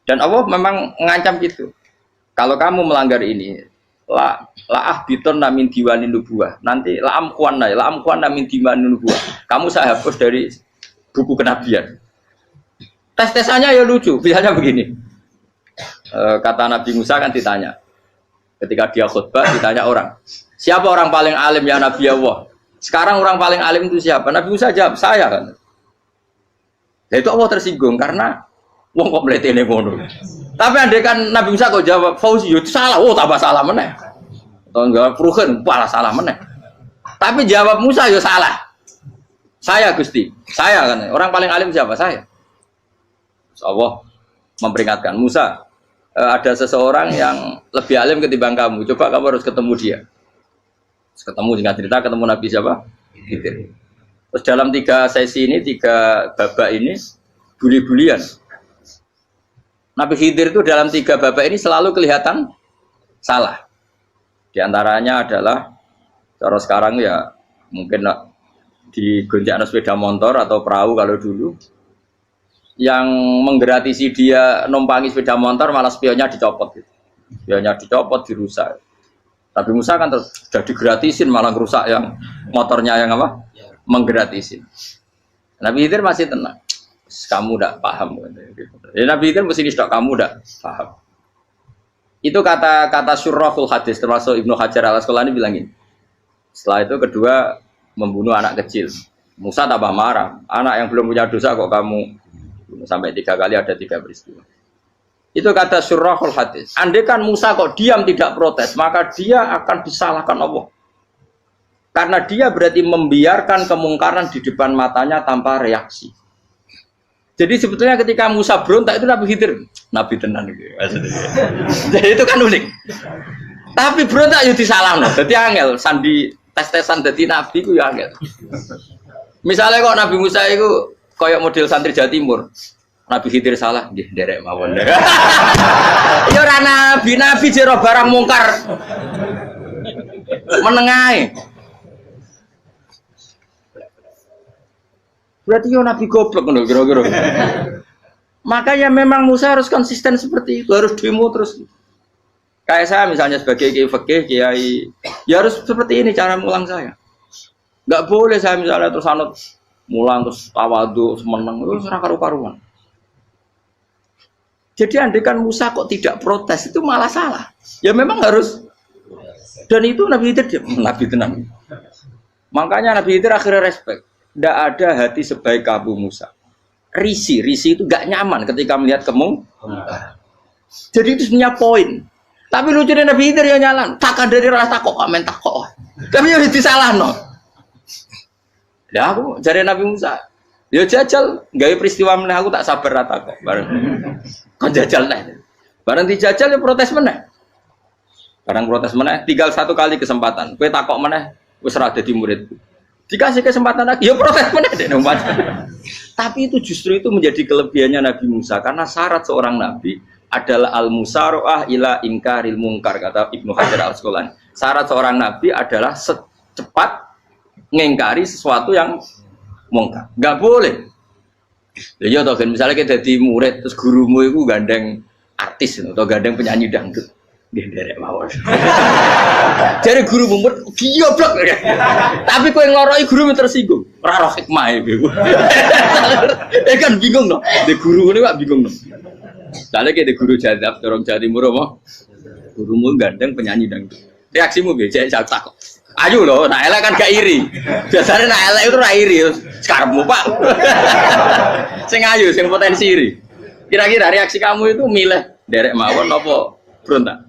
Dan Allah memang mengancam gitu. Kalau kamu melanggar ini, laah biton namin diwani nubuah. Nanti laam kuan namin diwani nubuah. Kamu saya hapus dari buku kenabian. Tes-tesannya ya lucu, misalnya begini. Kata Nabi Musa kan ditanya. Ketika dia khutbah ditanya orang, siapa orang paling alim ya Nabi Allah? Sekarang orang paling alim itu siapa? Nabi Musa jawab, saya kan. Ya itu Allah tersinggung karena wong kok mletene ngono. Tapi andai kan Nabi Musa kok jawab Fauzi itu salah, oh tambah salah meneh. Atau enggak Pruhen, malah salah meneh. Tapi jawab Musa ya salah. Saya Gusti, saya kan. Orang paling alim siapa? Saya. Allah memperingatkan Musa. Ada seseorang yang lebih alim ketimbang kamu. Coba kamu harus ketemu dia. Terus ketemu dengan cerita ketemu Nabi siapa? Khidir. Terus dalam 3 sesi ini, 3 babak ini bully-bulian. Nabi Khidir itu dalam 3 babak ini selalu kelihatan salah. Di antaranya adalah cara sekarang ya mungkin digonjak sepeda motor atau perahu kalau dulu. Yang menggratisi dia numpangi sepeda motor malah spionnya dicopot gitu. Spionnya dicopot, dirusak. Tapi Musa kan sudah digratisin malah rusak yang motornya yang apa? Menggratisin. Nabi Khidir masih tenang. Kamu tidak paham. Jadi Nabi Khidir mesti distok kamu tidak paham. Itu kata syurrahul hadis termasuk Ibnu Hajar al-Asqalani bilangin. Setelah itu kedua membunuh anak kecil. Musa tambah marah. Anak yang belum punya dosa kok kamu sampai 3 kali ada 3 peristiwa. Itu kata syurrahul hadis. Andai kan Musa kok diam tidak protes, maka dia akan disalahkan Allah. Karena dia berarti membiarkan kemungkaran di depan matanya tanpa reaksi. Jadi sebetulnya ketika Musa berontak itu Nabi Khidir, Nabi tenan gitu. Jadi itu kan unik. Tapi berontak yo disalahno. Dadi angel sandi tes-tesan dadi nabi ku yo angel. Misalnya kok Nabi Musa itu kayak model santri Jawa Timur, Nabi Khidir salah, nggih nderek mawon. Ya ora nabi jero barang mungkar. Menengae. Berarti yo nabi goblok ngono kira-kira. Makanya memang Musa harus konsisten seperti itu, harus demo terus. Kayak saya misalnya sebagai kiai fikih, kiai ya harus seperti ini cara mulang saya. Enggak boleh saya misalnya terus anut mulang terus tawadhu semeneng itu ora karu-karuan. Jadi andai kan Musa kok tidak protes itu malah salah. Ya memang harus. Dan itu Nabi Khidir Nabi tenang. Makanya Nabi Khidir akhirnya respect. Tidak ada hati sebaik Abu Musa. Risi itu gak nyaman ketika melihat kemungkaran. Jadi itu sebenarnya poin. Tapi lucunya Nabi Khidir ya nyalan. Takkan dari rasa kok komen takok. Tapi ya disalahno. Ya aku jare Nabi Musa, ya jajal, gawe peristiwa meneh aku tak sabar rata kok bareng. Kon jajal neh. Bareng dijajal ya protes meneh. Bareng protes meneh, tinggal 1 kali kesempatan. Kowe takok meneh wis ora dadi muridku. Dikasih kesempatan lagi, ya protes meneh dek nompat. Tapi itu justru itu menjadi kelebihannya Nabi Musa karena syarat seorang nabi adalah al-musara'ah ila inkaril munkar kata Ibnu Hajar Al-Asqalani. Syarat seorang nabi adalah secepat ngengkari sesuatu yang mungkar. Enggak boleh. Ya toh kan misalnya kita jadi murid terus gurumu itu gandeng artis atau gandeng penyanyi dangdut. Dia derek mawon. Jadi guru mumet goblok. Tapi kowe ngloroi guru tersinggung. Ora roh hikmah iku. Kan bingung no. De guru ini Pak bingung no. Soale ki de guru jadab dorong Jawa Timur apa? Gurumu gandeng penyanyi dangdut. Reaksimu piye? Cek takok. Ayo loh, nak elek kan gak iri. Biasanya nak elek itu ra iri. Sekarangmu Pak. Sing ayu, sing potensi iri. Kira-kira reaksi kamu itu milih derek mawon apa berontak?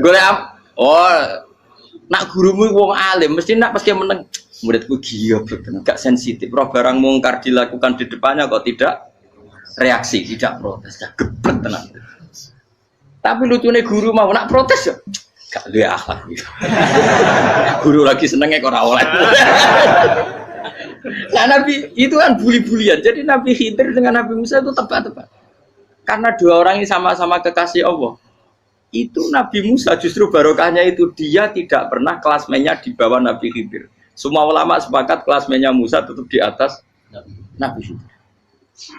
Golek nak gurumu wong alim mesti nak pasti meneng muridku goblok gak sensitif roh barang mungkar dilakukan di depannya kok tidak reaksi tidak protes gak gebet tenan tapi lucunya guru mau nak protes ya gak duwe akhlak guru lagi senengnya kok ora oleh nah Nabi itu kan buli-bulian jadi Nabi Khidir dengan Nabi Musa itu tepat-tepat karena dua orang ini sama-sama kekasih Allah. Itu Nabi Musa justru barokahnya itu dia tidak pernah klasmennya di bawah Nabi Khidir. Semua ulama sepakat klasmennya Musa tetap di atas Nabi Khidir.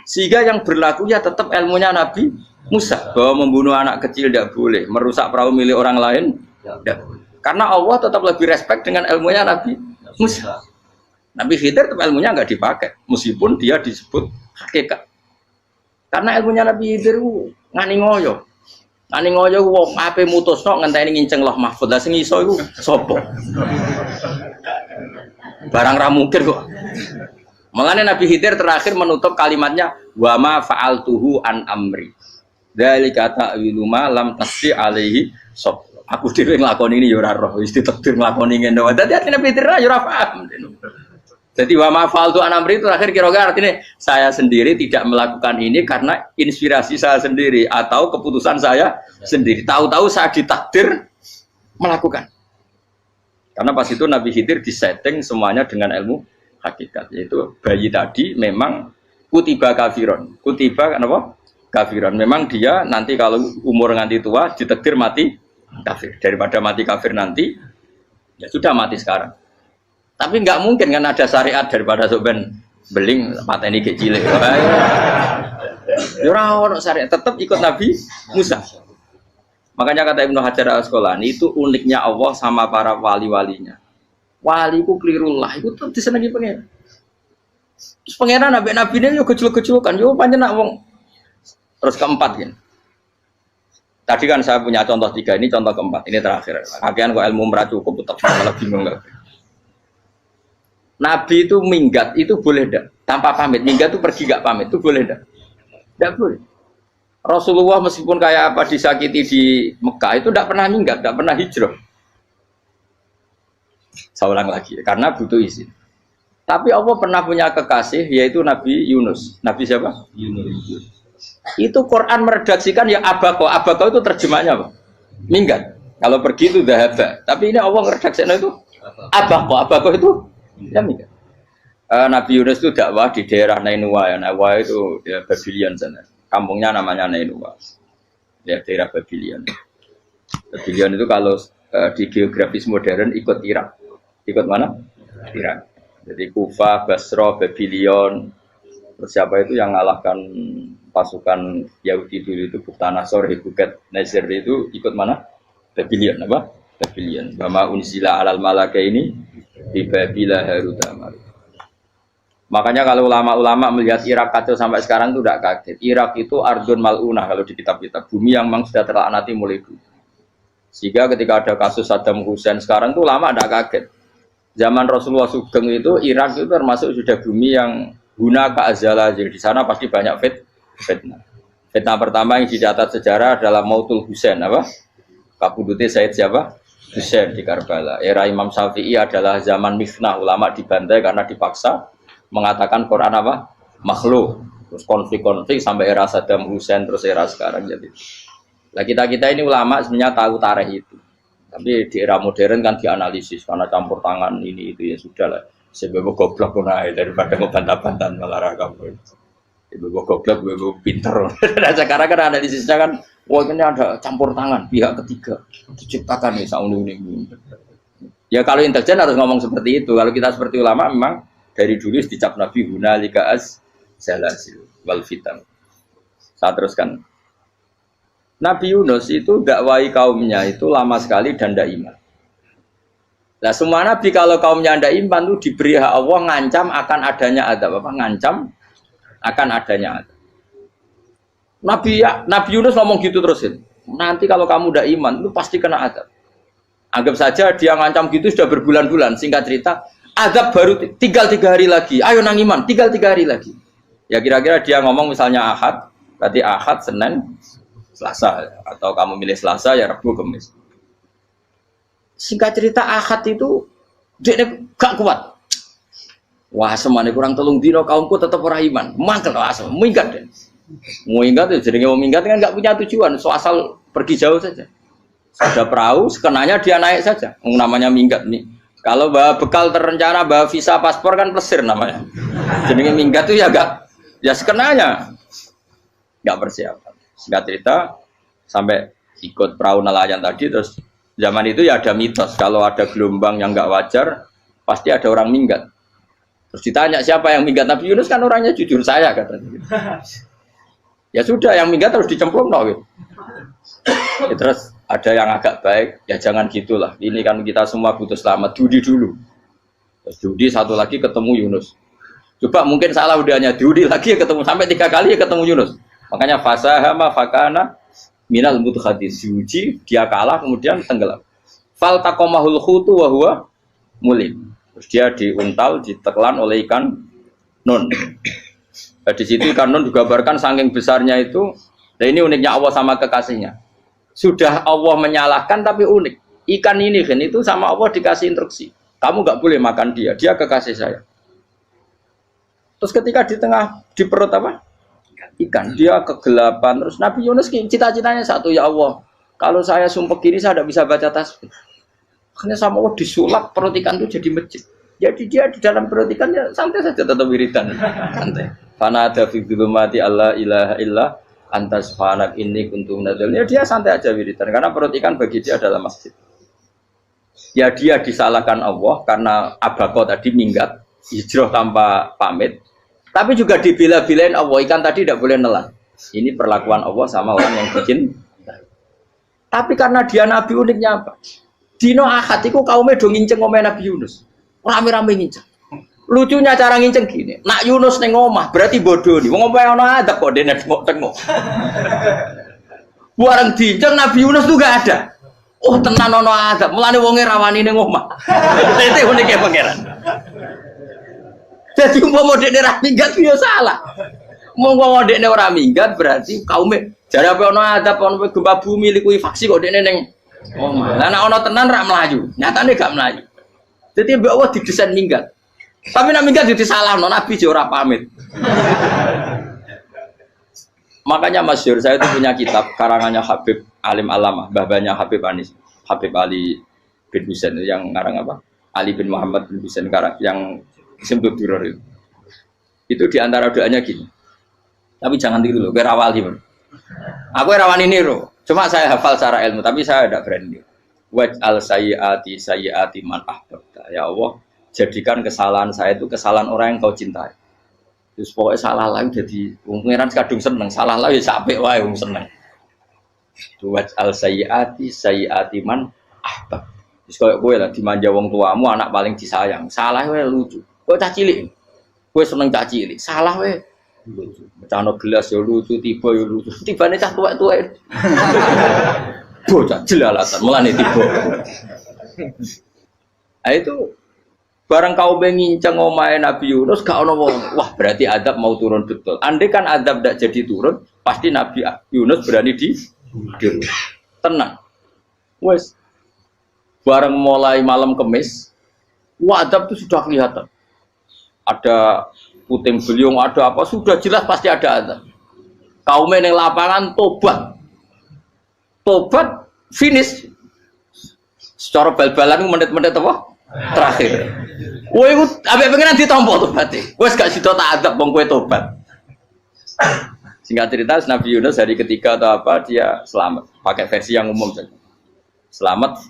Sehingga yang berlaku ya tetap ilmunya Nabi Musa bahwa membunuh anak kecil tidak boleh, merusak perahu milik orang lain tidak boleh. Karena Allah tetap lebih respect dengan ilmunya Nabi Musa. Nabi Khidir tetap ilmunya nggak dipakai meskipun dia disebut hakikat. Karena ilmunya Nabi Khidir ngani ngoyo. Ngani ngoyo wong ape mutusno ngenteni nginceng Lauh Mahfuz. Lah sing iso iku sapa? Barang ra mungkin kok. Makanya Nabi Khidir terakhir menutup kalimatnya wa ma fa'altuhu an amri. Dzalika ta'wilu ma lam tasdi alaihi sab. Aku dhewe nglakoni ini ya ora roh, wis ditakdir nglakoni ngene. Dadi artine Nabi Khidir ya ora paham. Jadi wa mafal tu anamri itu terakhir kira-kira artinya saya sendiri tidak melakukan ini karena inspirasi saya sendiri atau keputusan saya sendiri. Tahu-tahu saya ditakdir melakukan. Karena pas itu Nabi Khidir disetting semuanya dengan ilmu hakikat. Yaitu bayi tadi memang kutiba kafiron. Kutiba apa? Kafiron. Memang dia nanti kalau umur nganti tua ditakdir mati kafir. Daripada mati kafir nanti ya sudah mati sekarang. Tapi nggak mungkin kan ada syariat daripada soben beling pateni ke cilik. Ya ora ono syariat, tetap ikut Nabi Musa. Makanya kata Ibnu Hajar Al-Asqalani itu uniknya Allah sama para wali-walinya. Waliku kelirullah itu tetap disenangi pengen. Terus pangeran nabi-nabine yo gejul-gejulkan yo pancen nak wong. Terus keempat kan. Tadi kan saya punya contoh 3 ini contoh keempat. Ini terakhir. Kakean kok ilmu ora cukup tetap malah bingung enggak. Nabi itu minggat itu boleh enggak? Tanpa pamit. Minggat itu pergi enggak pamit itu boleh enggak? Enggak boleh. Rasulullah meskipun kayak apa disakiti di Mekah itu enggak pernah minggat, enggak pernah hijrah. Saya ulang lagi karena butuh izin. Tapi Allah pernah punya kekasih yaitu Nabi Yunus. Nabi siapa? Yunus. Itu Quran meredaksikan ya abako. Abako itu terjemahnya apa? Minggat. Kalau pergi itu dhahaba. Tapi ini Allah meredaksikan itu abako. Abako itu ya minggat. Nabi Yunus itu dakwah di daerah Nainua. Ya. Nainua itu ya, Babylon sana. Kampungnya namanya Nainua. Ya daerah Babylon. Babylon itu kalau di geografis modern ikut Irak. Ikut mana? Irak. Jadi Kufah, Basra, Babylon. Terus siapa itu yang mengalahkan pasukan Yahudi dulu itu Buktanasor, Hebuket, Nasir itu ikut mana? Babylon apa? Babylon. Bama unzila alal malaka ini di Babila Harutama. Makanya kalau ulama-ulama melihat Irak kacau sampai sekarang itu tidak kaget. Irak itu ardun mal'unah kalau di kitab-kitab. Bumi yang memang sudah terlaknati mulai dulu. Sehingga ketika ada kasus Saddam Hussein sekarang itu ulama tidak kaget. Zaman Rasulullah Sugeng itu Irak itu termasuk sudah bumi yang guna keazala. Jadi di sana pasti banyak fitnah. Fitnah pertama yang dicatat sejarah adalah Mautul Husain apa? Kabudute Said siapa? Husain di Karbala. Era Imam Syafi'i adalah zaman mifnah, ulama dibantai karena dipaksa mengatakan Quran apa? Makhluk. Terus konflik-konflik sampai era Saddam Hussein terus era sekarang jadi. Nah kita ini ulama sebenarnya tahu tarikh itu. Tapi di era modern kan dianalisis karena campur tangan ini itu ya sudah lah. Sebab goblok pun aja daripada ngebantah-bantahan malah kamu. Ibu goblok, ibu pinter. Nah sekarang kan analisisnya kan, wah ini ada campur tangan pihak ketiga diciptakan nih sauni ini. Ya kalau intelijen harus ngomong seperti itu. Kalau kita seperti ulama memang dari dulu dicap Nabi hunalika az-zalasil wal fitan. Saya teruskan. Nabi Yunus itu dakwai kaumnya itu lama sekali dan tidak iman. Nah semua nabi kalau kaumnya tidak iman itu diberi hak Allah ngancam akan adanya adab apa? Ngancam akan adanya adab. Nabi Yunus ngomong gitu terusin. Nanti kalau kamu tidak iman itu pasti kena adab. Anggap saja dia ngancam gitu sudah berbulan-bulan. Singkat cerita, adab baru tinggal 3 hari lagi. Ayo nang iman, tinggal 3 hari lagi. Ya kira-kira dia ngomong misalnya Ahad, berarti Ahad, Senin, Selasa, atau kamu milih Selasa ya Rabu, Kamis. Singkat cerita Ahad itu dia gak kuat. Wah semane kurang 3 dino kaumku tetap ora iman. Mangkel asal minggat deh. Minggat ya jadinya mau minggat kan gak punya tujuan, so asal pergi jauh saja. Ada perahu, sekenanya dia naik saja. Namanya minggat nih. Kalau bawa bekal terencana, bawa visa, paspor kan plesir namanya. Jadinya minggat itu ya gak, ya sekenanya gak persiapan. Singkat cerita sampai ikut perahu nelayan tadi, terus zaman itu ya ada mitos kalau ada gelombang yang nggak wajar pasti ada orang minggat. Terus ditanya siapa yang minggat, Nabi Yunus kan orangnya jujur saya katanya. Ya sudah yang minggat terus dicemplung gitu. Ya, terus ada yang agak baik ya jangan gitulah. Ini kan kita semua butuh selamat. Dudi dulu. Terus Dudi satu lagi ketemu Yunus. Coba mungkin salah udahnya Dudi lagi ya ketemu sampai 3 kali ya ketemu Yunus. Makanya fasahama fakana minal mudhadis diuji dia kalah kemudian tenggelam. Fal taqamahul khutu wa huwa mulim. Terus dia diuntal ditelan oleh ikan nun. Nah, di situ ikan nun digambarkan saking besarnya itu. Nah ini uniknya Allah sama kekasihnya. Sudah Allah menyalahkan tapi unik. Ikan ini kan itu sama Allah dikasih instruksi. Kamu nggak boleh makan dia. Dia kekasih saya. Terus ketika di tengah di perut apa? Ikan dia kegelapan. Terus Nabi Yunus cita-citanya satu, ya Allah kalau saya sumpah kiri saya tidak bisa baca tasbih. Makanya sama Allah disulap perut ikan itu jadi masjid. Jadi dia di dalam perut ikan ya santai saja tetap wiridan. Santai. Fana ada fi dzulumati alla ilaha illa anta subhanak inni kuntu minadz dzalimin. Ya dia santai aja wiridan karena perut ikan bagi dia adalah masjid. Ya dia disalahkan Allah karena abako tadi minggat hijrah tanpa pamit. Tapi juga dibela-belain Allah, ikan tadi tidak boleh nelan. Ini perlakuan Allah sama orang yang bikin. Tapi karena dia Nabi uniknya apa? Dino Ahad itu kaumnya do nginceng omeh Nabi Yunus. Rame-rame nginceng. Lucunya cara nginceng gini. Nak Yunus neng omah berarti bodoh nih. Wong omeh ana adab kok dene tengok-tengok. Bareng dinceng Nabi Yunus tuh gak ada. Oh tenan ono adab. Mulane wonge rawani ning omah. Itu uniknya pangeran. Jadi umpama dekne ora minggat ya salah. Umpama dekne ora minggat berarti kaume jare apa ono adab ono gempa bumi likuwi faksi kok dekne ning omah. Lah nek ono tenan ra mlayu, nyatane gak mlayu. Dadi mbok Allah didesain minggat. Tapi nek minggat yo disalahno Nabi yo ora pamit. Makanya masyhur saya itu punya kitab karangannya Habib Alim Alamah, babanya Habib Anis, Habib Ali bin Husain yang ngarang apa? Ali bin Muhammad bin Husain karang yang Simtud Duror itu diantara doanya gini. Tapi jangan tiru loh, berawal gitu. Aku rawan ini loh. Cuma saya hafal secara ilmu, tapi saya tidak berani. Waj'al sayyiati man ahbabta. Ya Allah, jadikan kesalahan saya itu kesalahan orang yang kau cintai. Terus pokoknya salah lagi jadi pengiran kadung seneng, salah lagi sampai wae wong seneng. Waj'al sayyiati man ahbab. Terus koyo kowe lah dimanja wong tuamu anak paling disayang. Salah wae lucu. Kowe cah cilik. Kowe seneng cah cilik. Salah wae lucu. Mecano gelas ya lucu, tiba ya lucu. Tibane cah tuwek-tuwek. Bocah jelalatan mulane tiba. Nah itu barang kau nginceng omahe Nabi Yunus gak ono wong. Wah, berarti adab mau turun betul. Andai kan adab ndak jadi turun, pasti Nabi Yunus berani di tenang. Wes bareng mulai malam Kamis, wah adab itu sudah kelihatan. Ada puting beliung, ada apa, sudah jelas pasti ada adab. Kaum yang lapangan tobat, finish. Secara bal-balan menit-menit apa? Terakhir. Kowe iku ambek pengenan ditampa tobaté. Wes gak sida tak adab wong kowe tobat. Singkat cerita Nabi Yunus hari ketiga atau apa dia selamat. Pakai versi yang umum saja. Selamat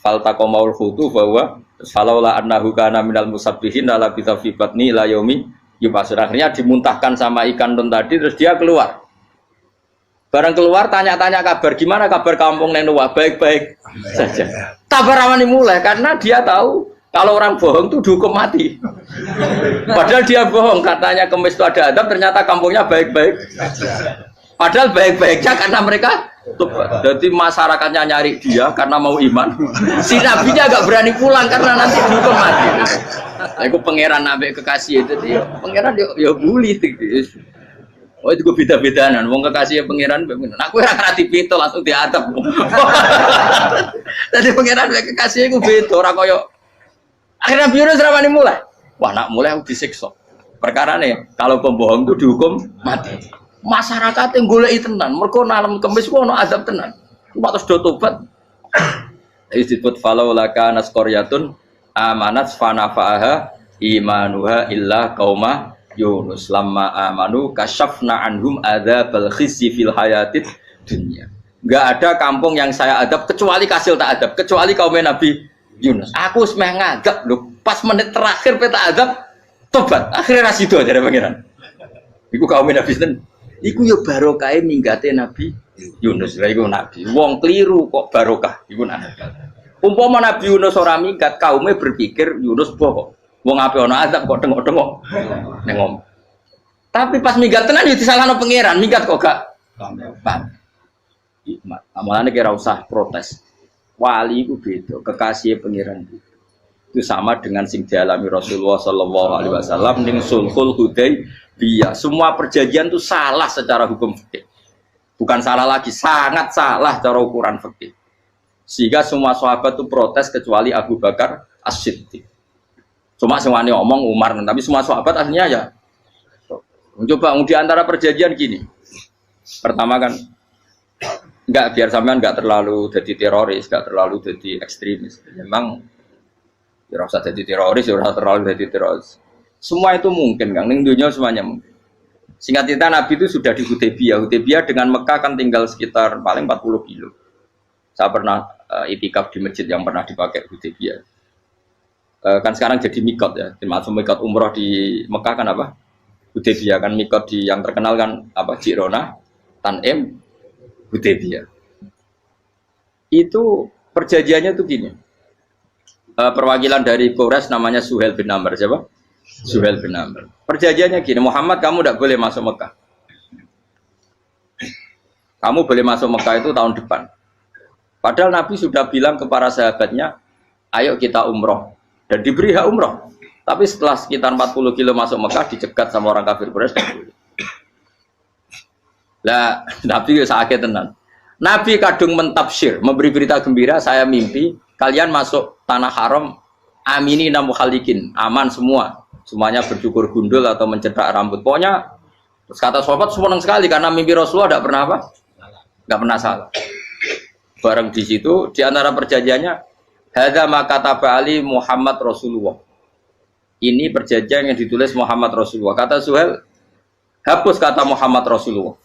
faltaqamaul hutu bahwa falaula annahu kana minal musabbihin la bi fi batni la yaumi yubasur. Akhirnya dimuntahkan sama ikan don tadi terus dia keluar. Barang keluar tanya-tanya kabar gimana kabar kampung Nenuwa baik-baik saja. Tabar awani mulai karena dia tahu kalau orang bohong itu dihukum mati. Padahal dia bohong katanya kemis itu ada adab ternyata kampungnya baik-baik. Padahal baik-baiknya karena mereka jadi masyarakatnya nyari dia karena mau iman. Si nabinya agak berani pulang karena nanti dihukum mati. Aku pangeran nabi kekasih itu dia pangeran ya bully gitu. Oh itu gue beda-bedaan, wong kekasih pangeran, aku ora dipito langsung diadab. Jadi pangeran kekasih gue beda, orang koyo. Akhirnya Yunus ramane mulai. Wah nak mulai aku disiksa. Perkara nih, kalau pembohong itu dihukum mati. Masyarakat yang goleki tenan, mergo nalem kemis ku ono azab tenan. Cuma terus do tobat. Disebut falau laka nasqaryatun amanat fanafa'aha imanuha illa qauma Yunus lamma amanu kasyafna anhum adzabal khizyi fil hayatid dunya. Enggak ada kampung yang saya adab kecuali kasil tak adab, kecuali kaum Nabi Yunus. Aku semeh ngadab lho, pas menit terakhir peta adab tobat. Akhirnya rasido dari pangeran. Iku kaum Nabi sinten? Iku yo barokah minggate Nabi Yunus. Lha iku nabi. Wong kliru kok barokah. Iku nabi. Umpama Nabi Yunus ora minggat, kaume berpikir Yunus bohong. Wong ape ana azab kok tengok-tengok ning ngomong. Tapi pas minggat tenan yo disalahno pangeran, minggat kok gak paham. Hikmat. Amalane kira usah protes. Wali itu beda, kekasih pangeran itu sama dengan sing dialami Rasulullah sallallahu alaihi wasallam ning Sulhul Hudaybiyah. Semua perjanjian itu salah secara hukum fikih. Bukan salah lagi, sangat salah cara ukuran fikih. Sehingga semua sahabat itu protes kecuali Abu Bakar As-Siddiq. Cuma semuanya omong Umar, tapi semua sahabat akhirnya ya mencoba di antara perjanjian gini. Pertama kan enggak biar sampean enggak terlalu jadi teroris, enggak terlalu jadi ekstremis. Memang ya usah jadi teroris, ya usah terlalu jadi teroris. Semua itu mungkin kan, ning dunia semuanya mungkin. Singkat cerita Nabi itu sudah di Hudaybiyah. Hudaybiyah dengan Mekah kan tinggal sekitar paling 40 kilo. Saya pernah itikaf di masjid yang pernah dipakai Hudaybiyah. Kan sekarang jadi mikot ya, termasuk mikot umroh di Mekah kan apa? Hudaybiyah kan mikot di yang terkenal kan apa? Jirona, Tanim, Hudaybiyah. Itu perjanjiannya tuh gini. Perwakilan dari Quraisy namanya Suhail bin Amr, siapa? Suhail bin Amr. Perjanjiannya gini, Muhammad kamu tidak boleh masuk Mekah. Kamu boleh masuk Mekah itu tahun depan. Padahal Nabi sudah bilang ke para sahabatnya, ayo kita umroh. Dan diberi hak umroh. Tapi setelah sekitar 40 kilo masuk Mekah dicegat sama orang kafir Quraisy. Lah, Nabi sakit tenan. Nabi kadung mentafsir, memberi berita gembira, saya mimpi kalian masuk tanah haram aminina mukhalikin, aman semua. Semuanya bercukur gundul atau mencetak rambut. Pokoknya terus kata sahabat senang sekali karena mimpi Rasulullah tidak pernah apa? Enggak pernah salah. Bareng di situ di antara perjanjiannya hadza ma kataba ali Muhammad Rasulullah. Ini perjanjian yang ditulis Muhammad Rasulullah. Kata Suhail, hapus kata Muhammad Rasulullah.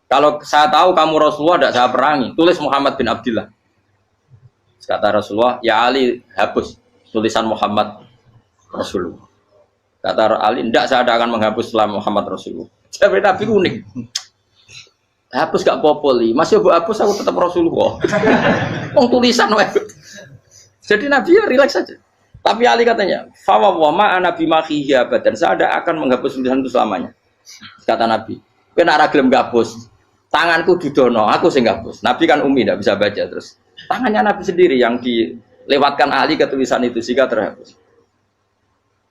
Kalau saya tahu kamu Rasulullah tidak saya perangi, tulis Muhammad bin Abdullah. Kata Rasulullah, ya Ali hapus tulisan Muhammad Rasulullah. Kata Ali, tidak saya akan menghapus setelah Muhammad Rasulullah. Jadi Nabi unik. Hapus gak populi, masih aku hapus aku tetap Rasulullah. Wong tulisan wae. Jadi Nabi ya rileks saja. Tapi Ali katanya, "Fawwama ana bimakhihi abadan." Saya tidak akan menghapus tulisan itu selamanya. Kata Nabi, "Kowe nek ora gelem gabus, tanganku didono, aku sing gabus." Nabi kan umi tidak bisa baca terus. Tangannya Nabi sendiri yang dilewatkan Ali ke tulisan itu sehingga terhapus.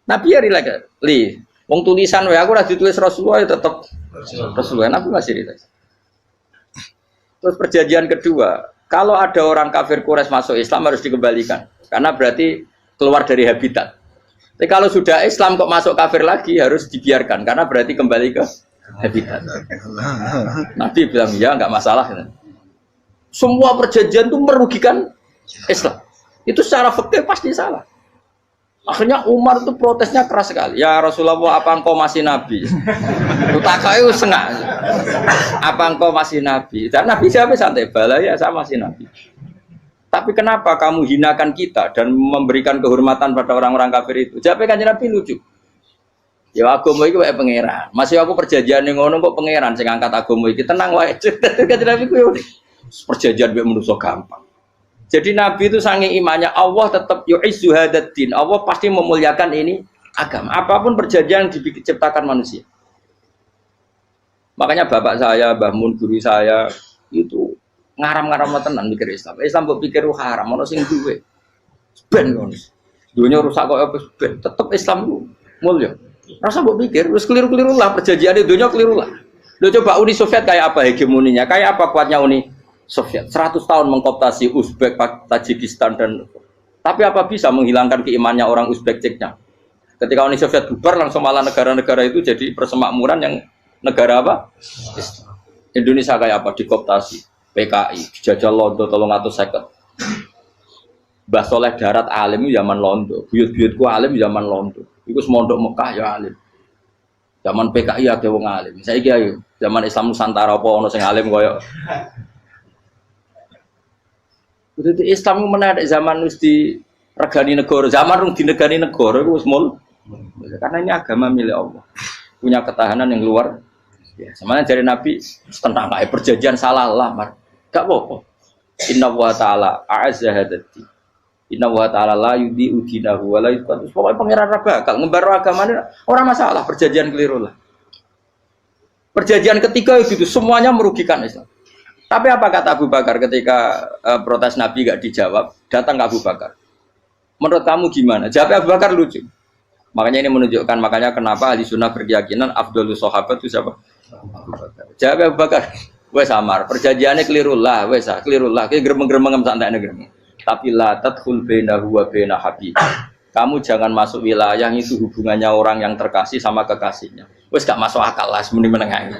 Nabi ya rileks. Li, wong tulisan wae aku ora ditulis Rasulullah ya tetap Rasulullah. Nabi masih rileks. Terus perjanjian kedua, kalau ada orang kafir Quraisy masuk Islam harus dikembalikan karena berarti keluar dari habitat. Tapi kalau sudah Islam kok masuk kafir lagi harus dibiarkan karena berarti kembali ke habitat. Nabi bilang ya nggak masalah. Semua perjanjian itu merugikan Islam. Itu secara fikih pasti salah. Akhirnya Umar itu protesnya keras sekali. Ya Rasulullah, apa engkau masih nabi? Utakai sengak. Apa engkau masih nabi? Dan nabi siapa santai bala ya saya masih nabi. Tapi kenapa kamu hinakan kita dan memberikan kehormatan pada orang-orang kafir itu? Jawab kanjeng Nabi lucu. Ya agama iki wae pangeran. Masih aku perjanjian ning ngono kok pangeran sing angkat agama iki tenang wae. Kanjeng Nabi ku yo perjanjian mek manusa gampang. Jadi Nabi itu saking imannya Allah tetap yu'izzu hadaddin. Allah pasti memuliakan ini agama. Apapun perjanjian yang diciptakan manusia. Makanya bapak saya, Mbah Mun guru saya itu ngaram-ngaram tenan mikir Islam. Islam kok pikir haram, ono sing duwe. Ben ngono. Dunia rusak kok apa ben. Tetep Islam ku mulya. Rasa mbok pikir wis keliru-keliru lah perjanjian dunia keliru lah. Lo coba Uni Soviet kayak apa hegemoninya? Kayak apa kuatnya Uni Soviet? 100 tahun mengkooptasi Uzbek, Tajikistan dan tapi apa bisa menghilangkan keimannya orang Uzbek Ceknya? Ketika Uni Soviet bubar langsung malah negara-negara itu jadi persemakmuran yang negara apa? Indonesia kayak apa? Dikooptasi PKI, dijajah Londo 350. Mbah Soleh Darat alim zaman Londo, buyut-buyutku alim zaman Londo. Iku semondok Mekah ya alim. Zaman PKI akeh wong alim. Saiki ayo, zaman Islam Nusantara apa ono sing alim koyo. Jadi Islam menarik zaman wis di regani negara, zaman rung dinegani negara iku wis mul. Karena ini agama milik Allah. Punya ketahanan yang luar biasa. Sebenarnya dari Nabi tentang kayak perjanjian salah lah, Mar. Gak apa-apa. Inna wa ta'ala a'azza hadati. Inna wa ta'ala la yudhi'u dinahu wa la yudhi'u. Pokoknya pangeran bakal ngembar agamanya orang masalah perjanjian keliru lah. Perjanjian ketiga itu semuanya merugikan Islam. Tapi apa kata Abu Bakar ketika protes Nabi gak dijawab, datang ke Abu Bakar. Menurut kamu gimana? Jawab Abu Bakar lucu. Makanya ini menunjukkan makanya kenapa ahli sunnah berkeyakinan afdhalus sahabat itu siapa? Abu Bakar. Jawab Abu Bakar. Wes samar, perjanjiannya keliru lah, wes keliru lah. Kayak gremeng-gremeng santai gremeng. Tapi la tadkhul bainahu wa baina habib. Kamu jangan masuk wilayah itu hubungannya orang yang terkasih sama kekasihnya. Wes gak masuk akal lah semuanya menengahi.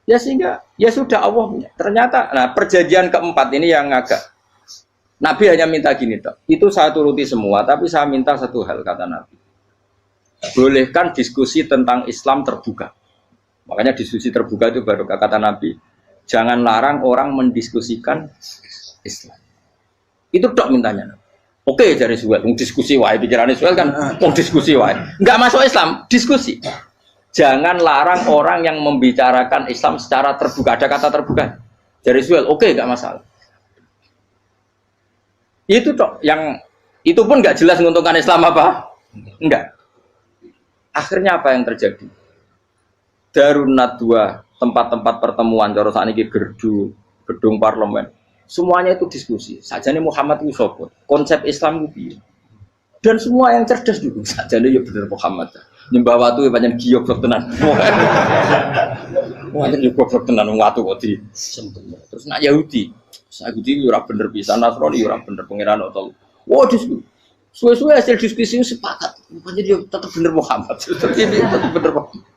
Ya sehingga ya sudah Allah punya. Ternyata nah perjanjian keempat ini yang agak Nabi hanya minta gini toh. Itu saya turuti semua tapi saya minta satu hal kata Nabi. Bolehkan diskusi tentang Islam terbuka. Makanya diskusi terbuka itu baru kata Nabi. Jangan larang orang mendiskusikan Islam. Itu tok mintanya. Oke dari Suel, diskusi wae pikirannya Suel kan mau diskusi wae. Enggak masuk Islam, diskusi. Jangan larang orang yang membicarakan Islam secara terbuka. Ada kata terbuka. Dari Suel, oke, enggak masalah. Itu toh yang itu pun enggak jelas menguntungkan Islam apa? Enggak. Akhirnya apa yang terjadi? Darun Nadwa, tempat-tempat pertemuan cara sakniki gerdu, gedung parlemen. Semuanya itu diskusi. Sajane Muhammad itu sapa? Konsep Islam itu piye? Dan semua yang cerdas juga sajane ya bener Muhammad. Nyembah watu pancen giyok tenan. Wong yo goblok tenan wong watu kok di. Terus nak Yahudi ora bener pisan, Nasrani ora bener pangeran kok. Wah diskusi. Suwe-suwe hasil diskusi sepakat. Pancen yo tetep bener Muhammad. Tetep bener Muhammad.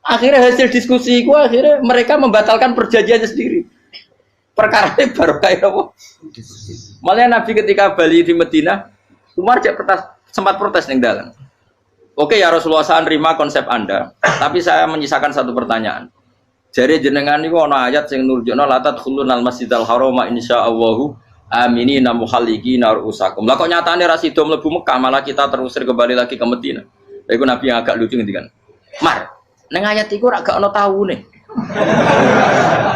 Akhirnya hasil diskusi itu akhirnya mereka membatalkan perjanjiannya sendiri. Perkara ini baru kayak apa? Malah Nabi ketika balik di Medina, Umar sempat protes ning dalam. Oke ya Rasulullah, saya nerima konsep Anda, tapi saya menyisakan satu pertanyaan. Jadi jenengan niku ana ayat sing nurjukna la tadkhulunal masjidal harama insyaallahu aminina muhalliqina ru'usakum. Lah kok nyatane ra sida mlebu Mekah, malah kita terusir kembali lagi ke Medina. Lha iku Nabi yang agak lucu ngendikan. Mar, ning ayat iku ra gak ana taune.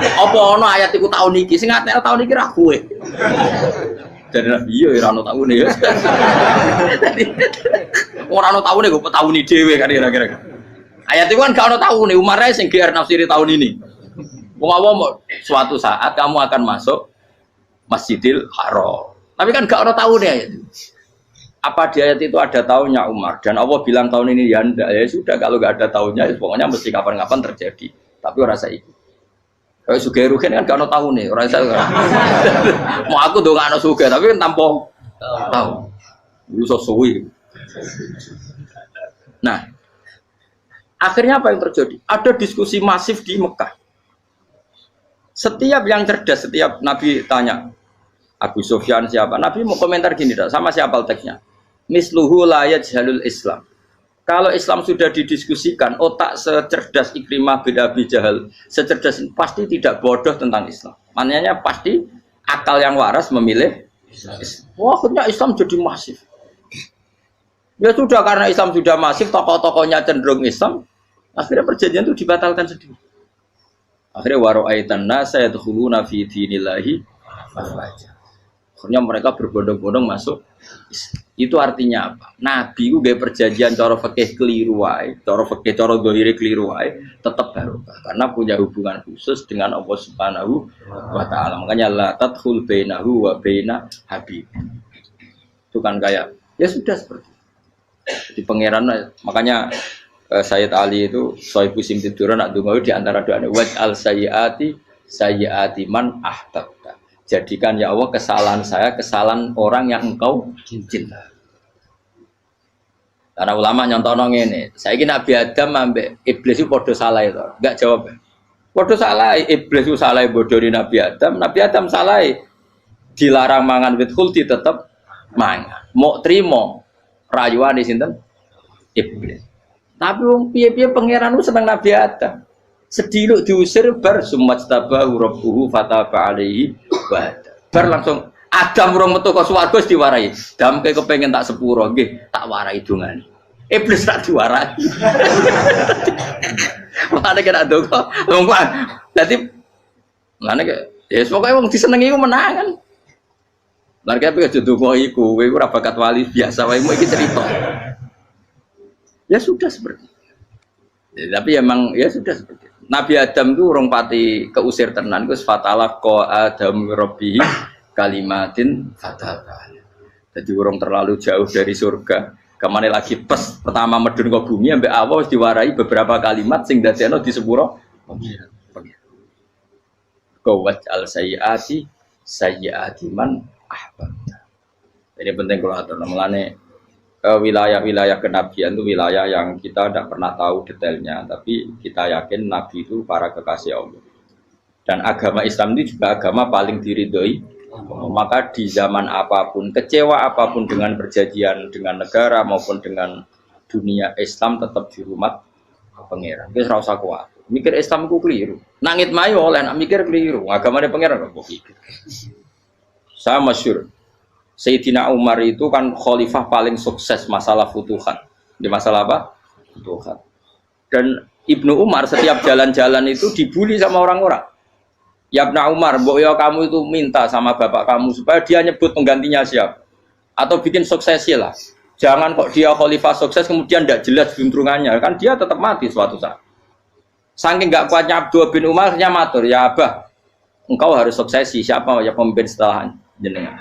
Apa ana ayat iku taun iki? Sing ngatene taun iki ra kowe. Jadi Nabi iya ora ana taune ya. Ora ana taune kok tauni dhewe kan kira-kira. Ayat itu kan gak ana taune, Umar ae sing GR nafsiri tahun ini. Wong awam suatu saat kamu akan masuk Masjidil Haram. Tapi kan gak ana taune ayat itu. Apa di ayat itu ada tahunnya Umar dan Allah bilang tahun ini ya enggak ya sudah kalau nggak ada tahunnya ya pokoknya mesti kapan-kapan terjadi tapi orang saya ikut kalau suge rugen kan gak ada tahun nih orang saya mau aku tuh gak ada suge tapi kan tanpa tahu lu sesuai. Nah akhirnya apa yang terjadi ada diskusi masif di Mekah. Setiap yang cerdas setiap Nabi tanya Abu Sufyan siapa? Nabi mau komentar gini dah, sama siapa teksnya? Misluhu la yajhalul Islam. Kalau Islam sudah didiskusikan, otak secerdas Ikrimah bin Abi Jahal, secerdas pasti tidak bodoh tentang Islam. Maknanya pasti akal yang waras memilih Islam. Wah, akhirnya Islam jadi masif. Ya sudah, karena Islam sudah masif, tokoh-tokohnya cenderung Islam, akhirnya perjanjian itu dibatalkan sendiri. Akhirnya waro'aitan nasa yadkhuluna fi dinillahi afwaja. Akhirnya mereka berbondong-bondong masuk Islam. Itu artinya apa? Nabi itu gaya perjanjian cara fikih keliru wae, cara fikih cara zahire keliru wae, tetap barokah karena punya hubungan khusus dengan Allah Subhanahu wa taala. Makanya la tadkhul bainahu wa baina habib. Itu kan kayak ya sudah seperti itu. Di pangeran makanya Sayyid Ali itu Sohibu Simtiduran nak dungawi di antara doanya waj al sayyati man ahtabta. Jadikan ya Allah kesalahan saya kesalahan orang yang engkau cinta. Karena ulama nyontono ngene, saiki Nabi Adam ambek iblis itu padha salah itu. Enggak jawab. Padha salah, iblis itu salah bodoni Nabi Adam salah. Dilarang mangan wit khuldi tetep mangan. Mau trimo rayuane sinten? Iblis. Tapi wong piye-piye pangeran ku seneng Nabi Adam. Sediluk diusir bar sumajtabahu rabbuhu fataba alaihi wa bar langsung Adam urung metu ke swarga wis diwarai. Dam kepengin tak sepuro nggih, tak warai dongane. Iblis tak diwarai. Makane kena ndonga, longkuan. Dadi ngene ke ya pokoke wong disenengi ku menang kan. Lah kaya aja ndonga iku, kowe ora bakat wali biasa wae iki cerita. Ya sudah seperti itu. Ya, tapi emang ya sudah seperti itu. Nabi Adam itu urung pati keusir tenan, wis fatalah qa Adam rabbi kalimatin fataba. Jadi urung terlalu jauh dari surga. Kemana lagi pas pertama medun ke bumi ambek Allah wis diwarai beberapa kalimat sing dadekno di sepuro pengiran. Qawat al sayyati man ahbabta. Jadi penting kalau atur namanya wilayah-wilayah kenabian itu wilayah yang kita tidak pernah tahu detailnya, tapi kita yakin Nabi itu para kekasih Allah. Dan agama Islam itu juga agama paling diridhoi. Maka di zaman apapun, kecewa apapun dengan perjanjian dengan negara maupun dengan dunia, Islam tetap dihormat pangeran. Wis ora usah kuat. Mikir Islam ku keliru. Nangit mayo oleh nak mikir keliru. Agamane pangeran kok pikir. Saya masyhur. Sayyidina Umar itu kan khalifah paling sukses masalah futuhat. Di masalah apa? Futuhat. Dan Ibnu Umar setiap jalan-jalan itu dibully sama orang-orang. Ya Ibnu Umar, mbok ya kamu itu minta sama bapak kamu supaya dia nyebut penggantinya siapa. Atau bikin suksesi lah. Jangan kok dia khalifah sukses kemudian tidak jelas juntrungannya. Kan dia tetap mati suatu saat. Saking nggak kuatnya Abdul bin Umar, dia matur, ya Abah, engkau harus suksesi. Siapa ya pemimpin setelah jenengan?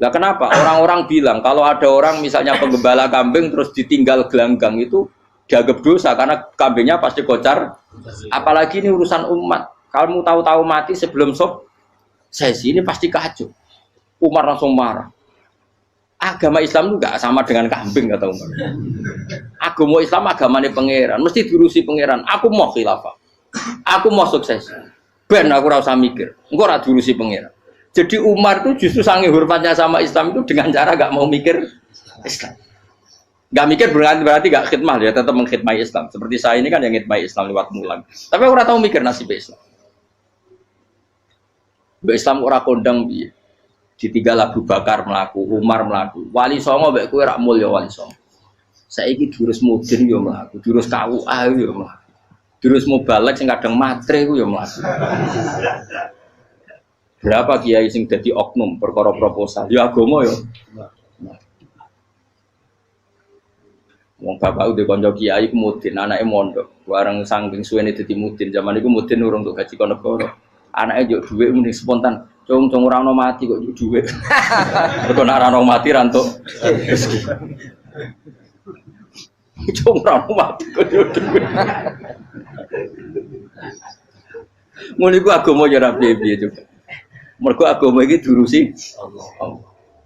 Lah kenapa? Orang-orang bilang kalau ada orang misalnya penggembala kambing terus ditinggal gelanggang itu dianggap dosa karena kambingnya pasti kocar. Apalagi ini urusan umat. Kamu tahu-tahu mati sebelum sesi ini pasti kacau. Umar langsung marah. Agama Islam itu enggak sama dengan kambing kata Umar. Agama Islam agamanya pangeran, mesti diurusi pangeran. Aku mau khilafah. Aku mau sukses. Ben aku ora usah mikir. Engko ora diurusi pangeran. Jadi Umar itu justru saking hormatnya sama Islam itu dengan cara enggak mau mikir Islam. Enggak mikir berarti enggak khidmah ya, tetap mengkhidmati Islam. Seperti saya ini kan yang khidmati Islam lewat mulang. Tapi aku ora tahu mikir nasib Islam. Islam ora kondang piye. Ditinggal Abu Bakar mlaku, Umar mlaku. Wali songo mbek kowe rak mulya wali songo. Saiki durus mudin yo mlaku, durus KUA yo mlaku. Durus mubalek sing kadang matre ku yo mlaku. Berapa kiai sing dadi oknum perkara proposal? Ya agama yo. Wong bapak udah kanca kiai ku mudin, anake mondok. Bareng saking suwene dadi mudin, zaman iku mudin urung untuk gaji kono negara. Anaknya juk duit mending spontan. Cung ora ono mati kok juk duit. Mergo nek ora ono mati ra entuk rezeki. Cung ora ono mati kok juk duit. Ngono iku agama ya ora piye-piye juga. Mergo agama iki diurusi Allah.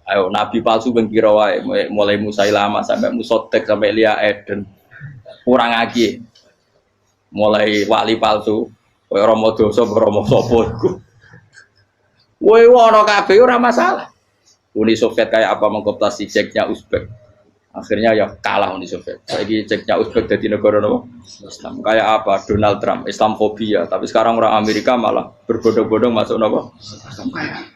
Ayo nabi palsu ben kira wae mulai Musailamah sampai Musotek sampai Lia Eden. Kurang lagi. Mulai wali palsu Romo dosa, Romo sopo iku. Woi wono kabeh ora masalah. Uni Soviet kayak apa mengkooptasi Ceknya Uzbek. Akhirnya ya kalah Uni Soviet. Saiki Ceknya Uzbek jadi negara nopo? Islam. Kayak apa? Donald Trump, Islamfobia. Tapi sekarang orang Amerika malah berbondong-bondong masuk nopo? Islam kaya.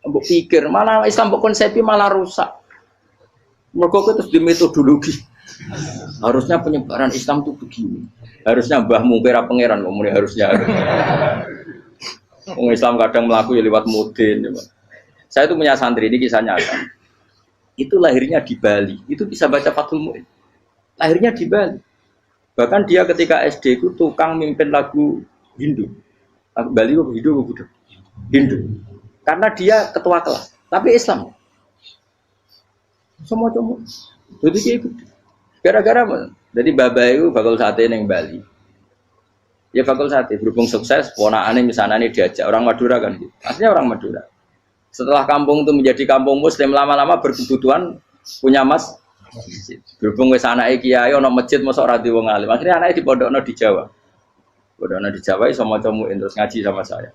Mbok pikir malah Islam mbok konsepi malah rusak. Mergo terus di metodologi. Harusnya penyebaran Islam itu begini. Harusnya Mbah Mungkira pangeran ngomongnya harusnya. Wong Islam kadang melaku ya lewat mudin. Saya itu punya santri, ini kisah nyata. Itu lahirnya di Bali. Itu bisa baca Fathul Mu'in. Lahirnya di Bali. Bahkan dia ketika SD itu tukang mimpin lagu Hindu. Lagu Bali itu Hindu apa Buddha? Hindu. Karena dia ketua kelas. Tapi Islam. Semua cuma. Jadi kayak gitu. Gara-gara jadi bapak itu bakal sate yang Bali. Ya bakal sate berhubung sukses, ponakane misalnya ini diajak orang Madura kan gitu. Aslinya orang Madura. Setelah kampung itu menjadi kampung Muslim lama-lama berkebutuhan punya masjid. Berhubung wis anake kiai ono masjid mosok ora di wong alim. Akhirnya anake dipondokno di Jawa. Pondokno di Jawa iso maca muin terus ngaji sama saya.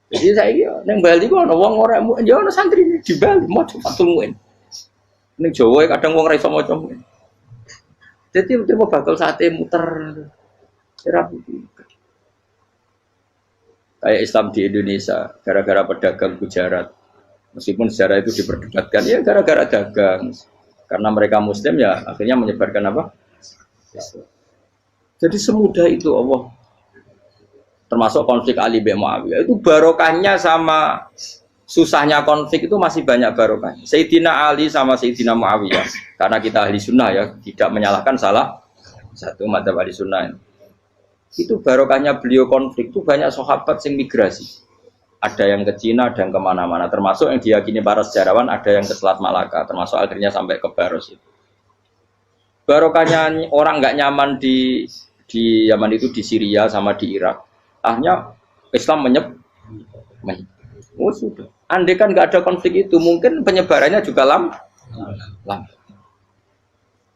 Jadi saya iki ning Bali kok ono wong ora muin, ya ono santri di Bali maca Fathul Muin. Ning Jawa kadang wong ora iso maca muin. Jadi terima bakal sate muter. Kayak Islam di Indonesia gara-gara pedagang Gujarat, meskipun sejarah itu diperdebatkan ya gara-gara dagang, karena mereka Muslim ya akhirnya menyebarkan apa? Jadi semudah itu Allah. Termasuk konflik Ali bin Muawiyah itu barokahnya sama susahnya konflik itu masih banyak barokahnya. Sayyidina Ali sama Sayyidina Muawiyah karena kita ahli sunnah ya tidak menyalahkan salah satu madzhab ahli sunnah. Itu barokahnya beliau konflik itu banyak sahabat yang migrasi. Ada yang ke Cina, ada yang kemana-mana. Termasuk yang diyakini para sejarawan ada yang ke Selat Malaka. Termasuk akhirnya sampai ke Baros itu. Barokahnya orang nggak nyaman di Yaman itu di Syria sama di Irak. Akhirnya Islam menyebar. Oh sudah. Andai kan nggak ada konflik itu, mungkin penyebarannya juga lambat.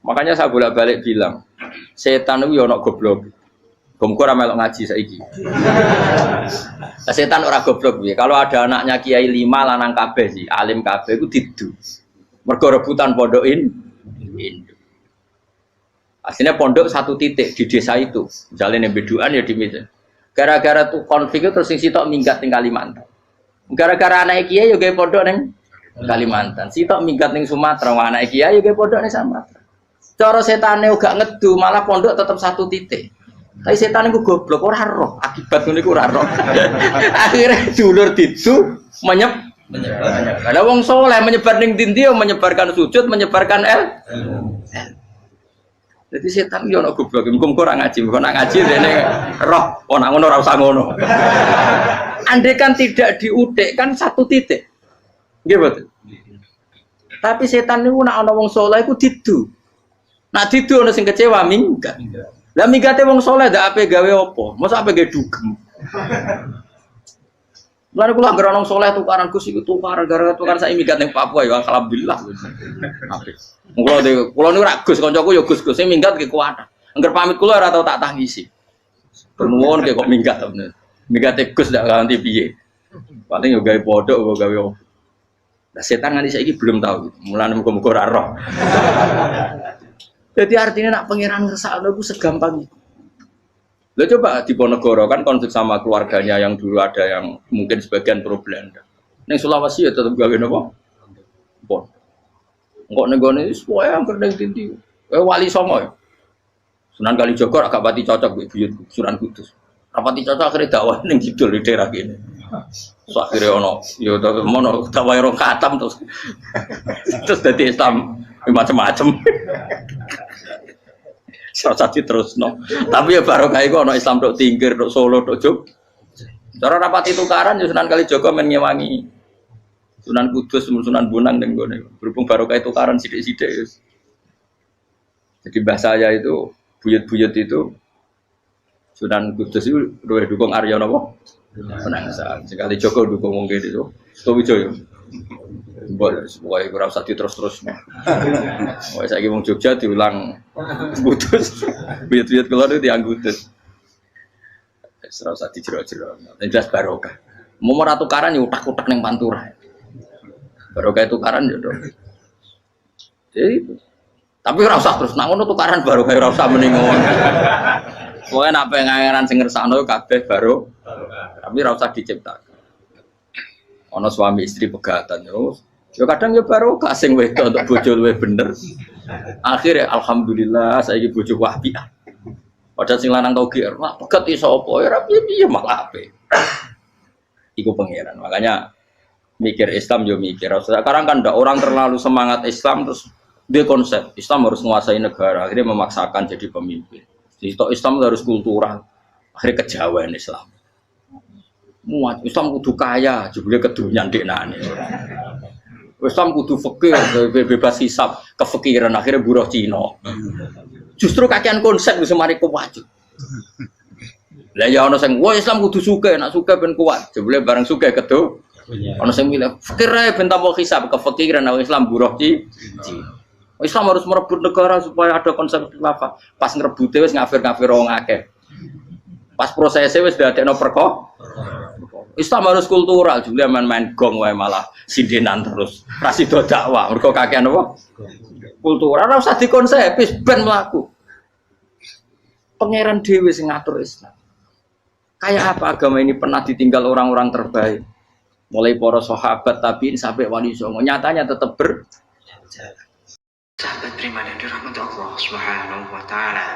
Makanya saya bolak-balik bilang, setan itu ono goblok. Gomko ora melok ngaji saiki. Setan ora goblok piye. Kalau ada anaknya kiai 5 lanang kabeh sih, alim kabeh iku didu. Mergo rebutan pondokin Hindu. Aslinya pondok satu titik di desa itu. Misalnya yang beduan ya di meja. Gara-gara tuh konflik itu terus sing sitok minggat ning Kalimantan. Gara-gara anak kiai yo gawe pondok ning Kalimantan. Sitok minggat ning Sumatera, anak kiai yo gawe pondok ning Sumatera. Cara setane gak ngedu, malah pondok tetap satu titik. Tapi setan itu goblok, ora roh. Akibat ngono iku ora roh. Akhirnya dulur didu menyebar. Ada wong soleh menyebar ning ndi menyebarkan sujud, menyebarkan Jadi setan yo ono goblok. Muga-muga ora ngaji, muga nak ngaji dene roh. Oh nak ngono ora usah ngono. Andai kan tidak diudik kan satu titik. Nggih betul. Tapi setan niku nak ana wong soleh iku didu. Nak didu ana sing kecewa minggat. Lah migate wong saleh ndak ape gawe apa? Mosok ape gawe dugem. Lan kula anggere wong saleh tukaran Gus iku tukaran gara-gara tukaran sak minggat ning Papua ya alhamdulillah. Apik. Kula niku ra Gus kancaku ya Gus-Gus sing minggat ki kuat. Angger pamit kula ora tau tak tangisi. Nuwun kok minggat to bener. Mingate Gus ndak ganti piye. Paling yo gawe pondok apa gawe apa. Lah setan nganti saiki belum tahu. Mulane muga-muga ora roh. Jadi artinya nak pangeran ngersakno iku segampang itu. Lah coba di Ponegoro kan konflik sama keluarganya yang dulu ada yang mungkin sebagian pro Belanda. Ning Sulawesi ya tetep gawe napa? Pon. Engko ning gone wis pokoke angker ning dindi. Wali Songo ya. Sunan Kalijaga agak pati cocok mbek buyut Sunan Kudus. Rapati cocok akhirnya dakwah ning kidul di daerah kene. So akhirnya ono ya mono dakwah rong khatam terus. Terus dadi Islam macam-macam. Satu terus no. Tapi ya barokah iku ana Islam tok Tingkir, tok Solo, tok Jog. Cara rapati tukaran ya Sunan Kalijaga men ngewangi Sunan Kudus, Sunan Bonang ning gone. Berhubung barokah tukaran sithik-sithik ya. Jadi bahasa saya itu buyut-buyut itu Sunan Kudus itu luwih dukung Arya napa? Penangsa. Sekali Joko dukung wong kene itu. Sutowijoyo. Pokoknya kurang usah terus-terus. Pokoknya saya ngomong Jogja diulang putus. Buyut-buyut keluar itu dianggutus. Serasa usah dijero-jero. Yang jelas barokah. Mau ora tukaran ya utak-utak ning pantura. Baru kayak tukaran ya dong. Jadi itu. Tapi ora usah terus nak ngono tukaran baru kayak ora usah mending ngono. Pokoke nak pengangeran sing ngersakno kabeh baru. Tapi ora usah diciptakan. Ana suami istri pegatan terus. Ya kadang ya baru kasing wedok untuk bojo luwih bener. Akhirnya alhamdulillah saiki bojo wapian. Padahal sing lanang tau GR, wah pegat iso apa ya ora piye malah apik. Iku pangeran. Makanya mikir Islam yo mikir. Sekarang kan ndak orang terlalu semangat Islam terus dia konsep Islam harus menguasai negara, akhirnya memaksakan jadi pemimpin. Jadi Islam harus kultural, akhirnya kejawen Islam. Muat Islam kudu kaya, jebule kedunyan deknane. Islam kudu fakir, bebas hisab, kefikiran akhirnya buruh Cina. Justru kakean konsep wis mari kuwajib. Lah ya ana sing wah Islam kudu sugih, nek sugih ben kuat. Jebule bareng sugih kedu. Ana sing milih fakir ae ben tambah hisab, kefikiran Islam buruh Cina. Islam harus merebut negara supaya ada konsep khilafah. Pas ngerebute wis ngafir-ngafir wong akeh. Pas prosesnya wis dadekno perko. Islam harus kultural, juga main-main gong wae malah sindenan terus. Ra sida dakwah, mergo kakean apa? Kultural ora usah dikonsepis ben mlaku. Pangeran dhewe sing ngatur Islam. Kayak apa agama ini pernah ditinggal orang-orang terbaik. Mulai para sahabat tabi'in sampai wali songo, nyatanya tetap berjalan. Sahabat beriman yang dirahmati Allah Subhanahu wa taala.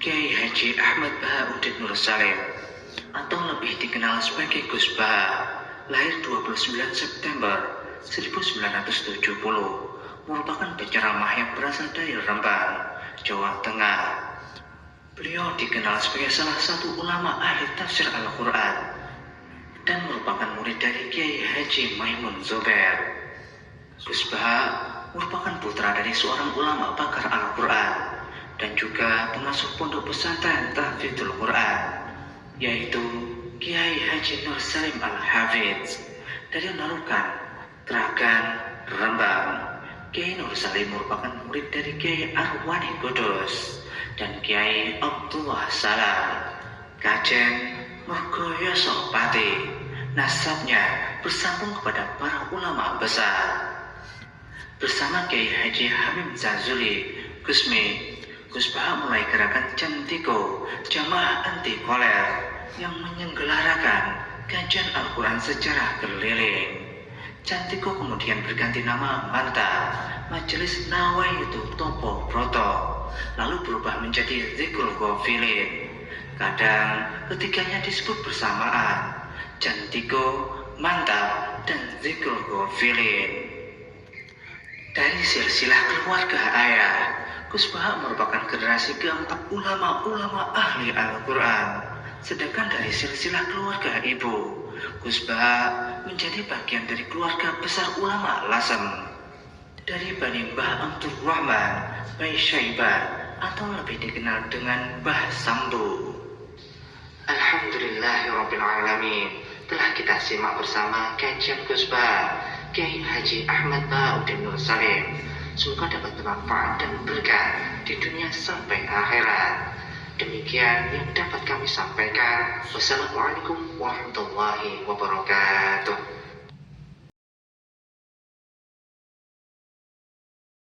Kiai Haji Ahmad Bahauddin Nur Salim atau lebih dikenal sebagai Gus Baha, lahir 29 September 1970, merupakan penceramah yang berasal dari Rembang, Jawa Tengah. Beliau dikenal sebagai salah satu ulama ahli tafsir Al-Quran dan merupakan murid dari Kiai Haji Maimun Zubair. Gus Baha merupakan putra dari seorang ulama pakar Al-Quran dan juga pengasuh pondok pesantren Tahfidzul Quran, yaitu Kiai Haji Nur Salim Al-Hafidz dari Narukan, Teragan, Rembang. Kiai Nur Salim merupakan murid dari Kiai Arwani Kudus dan Kiai Abdullah Salam, Kajen, Mergoyoso Pati. Nasabnya bersambung kepada para ulama besar. Bersama Kiai Haji Hamim Zazuli, Gusmi, Gus Baha mulai gerakan Jantiko, jamaah anti koler yang menyelenggarakan kajian Al-Quran secara keliling. Jantiko kemudian berganti nama Manta, Majelis Nawaitu Topo Broto, lalu berubah menjadi Zikrul Ghafilin. Kadang ketiganya disebut bersamaan, Jantiko, Manta, dan Zikrul Ghafilin. Dari silsilah keluarga ayah, Gus Baha merupakan generasi keempat ulama-ulama ahli Al-Quran. Sedangkan dari silsilah keluarga ibu, Gus Baha menjadi bagian dari keluarga besar ulama Lasem. Dari Bani Mbah Abdul Rahman, Bai Syaiban, atau lebih dikenal dengan Mbah Sambu. Alhamdulillahirrabbilalamin. Telah kita simak bersama kajian Gus Baha, Kiai Haji Ahmad Bahauddin Nur Salim. Semoga dapat bermanfaat dan berkah di dunia sampai akhirat. Demikian yang dapat kami sampaikan. Wassalamualaikum warahmatullahi wabarakatuh.